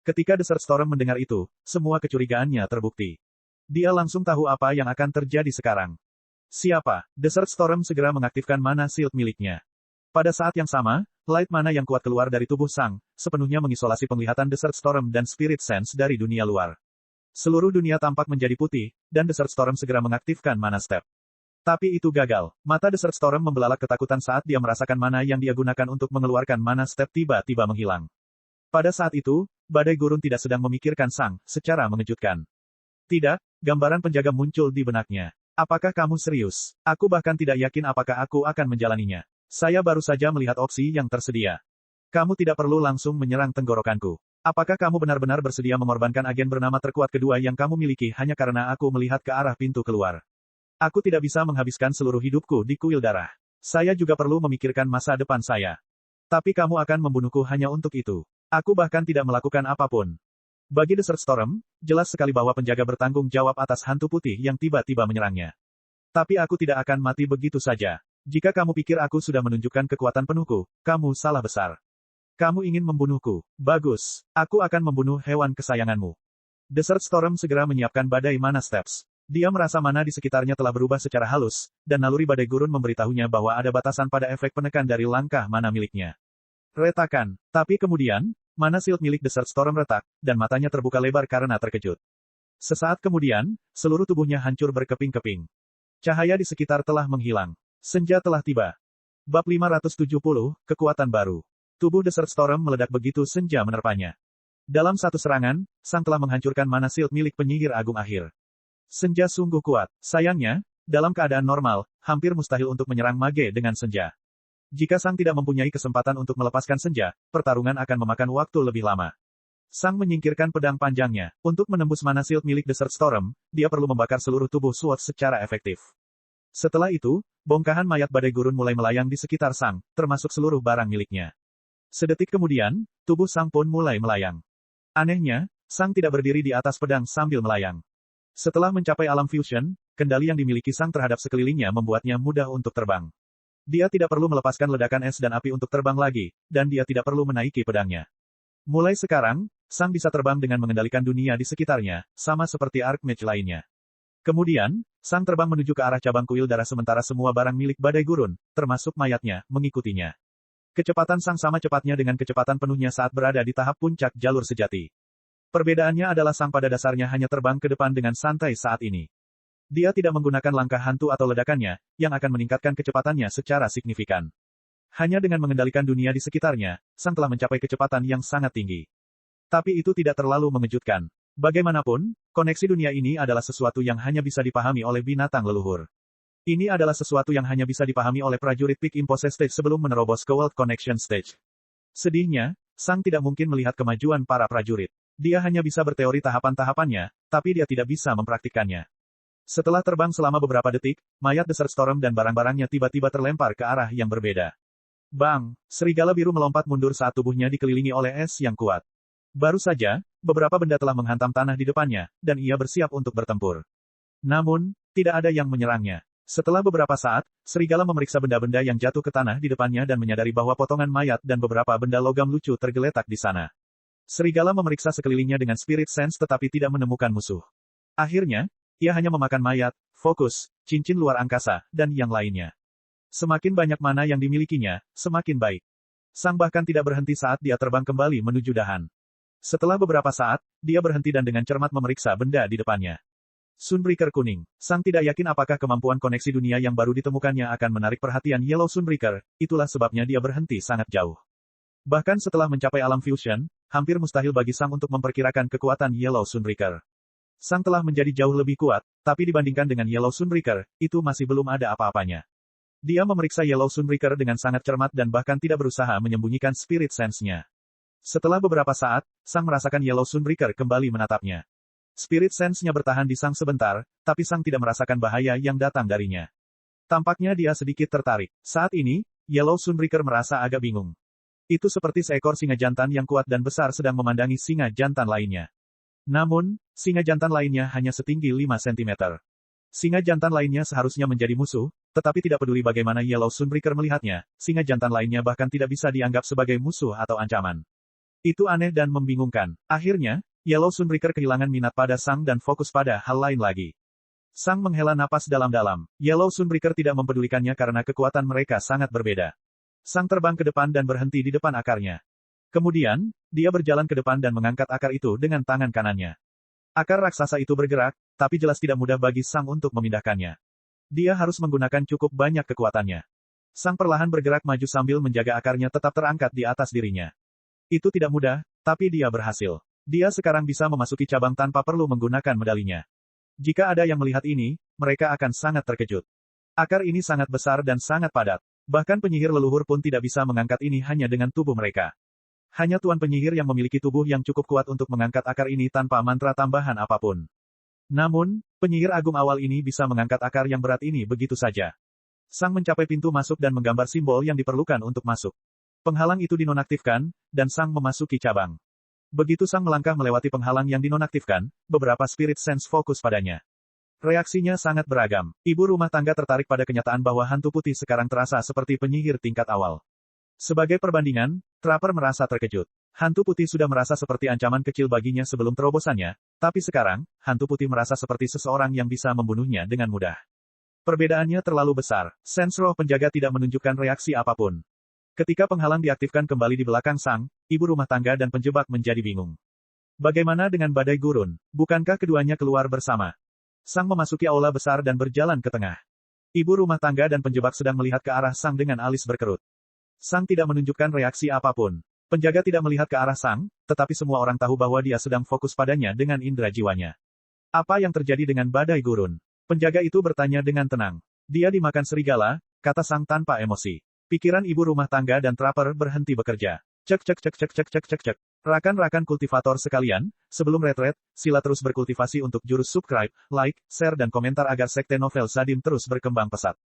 Ketika Desert Storm mendengar itu, semua kecurigaannya terbukti. Dia langsung tahu apa yang akan terjadi sekarang. Siapa? Desert Storm segera mengaktifkan mana shield miliknya. Pada saat yang sama, light mana yang kuat keluar dari tubuh Sang, sepenuhnya mengisolasi penglihatan Desert Storm dan Spirit Sense dari dunia luar. Seluruh dunia tampak menjadi putih, dan Desert Storm segera mengaktifkan mana step. Tapi itu gagal. Mata Desert Storm membelalak ketakutan saat dia merasakan mana yang dia gunakan untuk mengeluarkan mana step tiba-tiba menghilang. Pada saat itu, badai gurun tidak sedang memikirkan Sang, secara mengejutkan. Tidak, gambaran penjaga muncul di benaknya. Apakah kamu serius? Aku bahkan tidak yakin apakah aku akan menjalaninya. Saya baru saja melihat opsi yang tersedia. Kamu tidak perlu langsung menyerang tenggorokanku. Apakah kamu benar-benar bersedia mengorbankan agen bernama terkuat kedua yang kamu miliki hanya karena aku melihat ke arah pintu keluar? Aku tidak bisa menghabiskan seluruh hidupku di kuil darah. Saya juga perlu memikirkan masa depan saya. Tapi kamu akan membunuhku hanya untuk itu. Aku bahkan tidak melakukan apapun. Bagi Desert Storm, jelas sekali bahwa penjaga bertanggung jawab atas hantu putih yang tiba-tiba menyerangnya. Tapi aku tidak akan mati begitu saja. Jika kamu pikir aku sudah menunjukkan kekuatan penuhku, kamu salah besar. Kamu ingin membunuhku. Bagus. Aku akan membunuh hewan kesayanganmu. Desert Storm segera menyiapkan badai mana steps. Dia merasa mana di sekitarnya telah berubah secara halus, dan naluri badai gurun memberitahunya bahwa ada batasan pada efek penekan dari langkah mana miliknya. Retakan. Tapi kemudian, mana shield milik Desert Storm retak, dan matanya terbuka lebar karena terkejut. Sesaat kemudian, seluruh tubuhnya hancur berkeping-keping. Cahaya di sekitar telah menghilang. Senja telah tiba. Bab 570, Kekuatan Baru. Tubuh Desert Storm meledak begitu senja menerpanya. Dalam satu serangan, Sang telah menghancurkan mana shield milik penyihir agung akhir. Senja sungguh kuat. Sayangnya, dalam keadaan normal, hampir mustahil untuk menyerang mage dengan senja. Jika Sang tidak mempunyai kesempatan untuk melepaskan senja, pertarungan akan memakan waktu lebih lama. Sang menyingkirkan pedang panjangnya. Untuk menembus mana shield milik Desert Storm, dia perlu membakar seluruh tubuh Sword secara efektif. Setelah itu, bongkahan mayat badai gurun mulai melayang di sekitar Sang, termasuk seluruh barang miliknya. Sedetik kemudian, tubuh Sang pun mulai melayang. Anehnya, Sang tidak berdiri di atas pedang sambil melayang. Setelah mencapai alam fusion, kendali yang dimiliki Sang terhadap sekelilingnya membuatnya mudah untuk terbang. Dia tidak perlu melepaskan ledakan es dan api untuk terbang lagi, dan dia tidak perlu menaiki pedangnya. Mulai sekarang, Sang bisa terbang dengan mengendalikan dunia di sekitarnya, sama seperti Archmage lainnya. Kemudian, Sang terbang menuju ke arah cabang kuil darah sementara semua barang milik badai gurun, termasuk mayatnya, mengikutinya. Kecepatan Sang sama cepatnya dengan kecepatan penuhnya saat berada di tahap puncak jalur sejati. Perbedaannya adalah Sang pada dasarnya hanya terbang ke depan dengan santai saat ini. Dia tidak menggunakan langkah hantu atau ledakannya, yang akan meningkatkan kecepatannya secara signifikan. Hanya dengan mengendalikan dunia di sekitarnya, Sang telah mencapai kecepatan yang sangat tinggi. Tapi itu tidak terlalu mengejutkan. Bagaimanapun, koneksi dunia ini adalah sesuatu yang hanya bisa dipahami oleh binatang leluhur. Ini adalah sesuatu yang hanya bisa dipahami oleh prajurit Peak Impose Stage sebelum menerobos ke World Connection Stage. Sedihnya, Sang tidak mungkin melihat kemajuan para prajurit. Dia hanya bisa berteori tahapan-tahapannya, tapi dia tidak bisa mempraktikkannya. Setelah terbang selama beberapa detik, mayat Desert Storm dan barang-barangnya tiba-tiba terlempar ke arah yang berbeda. Bang! Serigala biru melompat mundur saat tubuhnya dikelilingi oleh es yang kuat. Baru saja, beberapa benda telah menghantam tanah di depannya, dan ia bersiap untuk bertempur. Namun, tidak ada yang menyerangnya. Setelah beberapa saat, serigala memeriksa benda-benda yang jatuh ke tanah di depannya dan menyadari bahwa potongan mayat dan beberapa benda logam lucu tergeletak di sana. Serigala memeriksa sekelilingnya dengan Spirit Sense tetapi tidak menemukan musuh. Akhirnya, ia hanya memakan mayat, fokus, cincin luar angkasa, dan yang lainnya. Semakin banyak mana yang dimilikinya, semakin baik. Sang bahkan tidak berhenti saat dia terbang kembali menuju dahan. Setelah beberapa saat, dia berhenti dan dengan cermat memeriksa benda di depannya. Sunbreaker kuning. Sang tidak yakin apakah kemampuan koneksi dunia yang baru ditemukannya akan menarik perhatian Yellow Sunbreaker, itulah sebabnya dia berhenti sangat jauh. Bahkan setelah mencapai alam fusion, hampir mustahil bagi Sang untuk memperkirakan kekuatan Yellow Sunbreaker. Sang telah menjadi jauh lebih kuat, tapi dibandingkan dengan Yellow Sunbreaker, itu masih belum ada apa-apanya. Dia memeriksa Yellow Sunbreaker dengan sangat cermat dan bahkan tidak berusaha menyembunyikan spirit sense-nya. Setelah beberapa saat, Sang merasakan Yellow Sunbreaker kembali menatapnya. Spirit sense-nya bertahan di Sang sebentar, tapi Sang tidak merasakan bahaya yang datang darinya. Tampaknya dia sedikit tertarik. Saat ini, Yellow Sunbreaker merasa agak bingung. Itu seperti seekor singa jantan yang kuat dan besar sedang memandangi singa jantan lainnya. Namun, singa jantan lainnya hanya setinggi 5 cm. Singa jantan lainnya seharusnya menjadi musuh, tetapi tidak peduli bagaimana Yellow Sunbreaker melihatnya, singa jantan lainnya bahkan tidak bisa dianggap sebagai musuh atau ancaman. Itu aneh dan membingungkan. Akhirnya, Yellow Sunbreaker kehilangan minat pada Sang dan fokus pada hal lain lagi. Sang menghela napas dalam-dalam. Yellow Sunbreaker tidak mempedulikannya karena kekuatan mereka sangat berbeda. Sang terbang ke depan dan berhenti di depan akarnya. Kemudian, dia berjalan ke depan dan mengangkat akar itu dengan tangan kanannya. Akar raksasa itu bergerak, tapi jelas tidak mudah bagi Sang untuk memindahkannya. Dia harus menggunakan cukup banyak kekuatannya. Sang perlahan bergerak maju sambil menjaga akarnya tetap terangkat di atas dirinya. Itu tidak mudah, tapi dia berhasil. Dia sekarang bisa memasuki cabang tanpa perlu menggunakan medalinya. Jika ada yang melihat ini, mereka akan sangat terkejut. Akar ini sangat besar dan sangat padat. Bahkan penyihir leluhur pun tidak bisa mengangkat ini hanya dengan tubuh mereka. Hanya Tuan Penyihir yang memiliki tubuh yang cukup kuat untuk mengangkat akar ini tanpa mantra tambahan apapun. Namun, penyihir agung awal ini bisa mengangkat akar yang berat ini begitu saja. Sang mencapai pintu masuk dan menggambar simbol yang diperlukan untuk masuk. Penghalang itu dinonaktifkan, dan Sang memasuki cabang. Begitu Sang melangkah melewati penghalang yang dinonaktifkan, beberapa spirit sense fokus padanya. Reaksinya sangat beragam. Ibu rumah tangga tertarik pada kenyataan bahwa hantu putih sekarang terasa seperti penyihir tingkat awal. Sebagai perbandingan, Trapper merasa terkejut. Hantu putih sudah merasa seperti ancaman kecil baginya sebelum terobosannya, tapi sekarang, hantu putih merasa seperti seseorang yang bisa membunuhnya dengan mudah. Perbedaannya terlalu besar. Sense roh penjaga tidak menunjukkan reaksi apapun. Ketika penghalang diaktifkan kembali di belakang Sang, ibu rumah tangga dan penjebak menjadi bingung. Bagaimana dengan badai gurun? Bukankah keduanya keluar bersama? Sang memasuki aula besar dan berjalan ke tengah. Ibu rumah tangga dan penjebak sedang melihat ke arah Sang dengan alis berkerut. Sang tidak menunjukkan reaksi apapun. Penjaga tidak melihat ke arah Sang, tetapi semua orang tahu bahwa dia sedang fokus padanya dengan indera jiwanya. Apa yang terjadi dengan badai gurun? Penjaga itu bertanya dengan tenang. Dia dimakan serigala, kata Sang tanpa emosi. Pikiran ibu rumah tangga dan Trapper berhenti bekerja. Cek cek cek cek cek cek cek cek. Rakan-rakan kultivator sekalian, sebelum retret, sila terus berkultivasi untuk jurus subscribe, like, share dan komentar agar sekte novel Sadim terus berkembang pesat.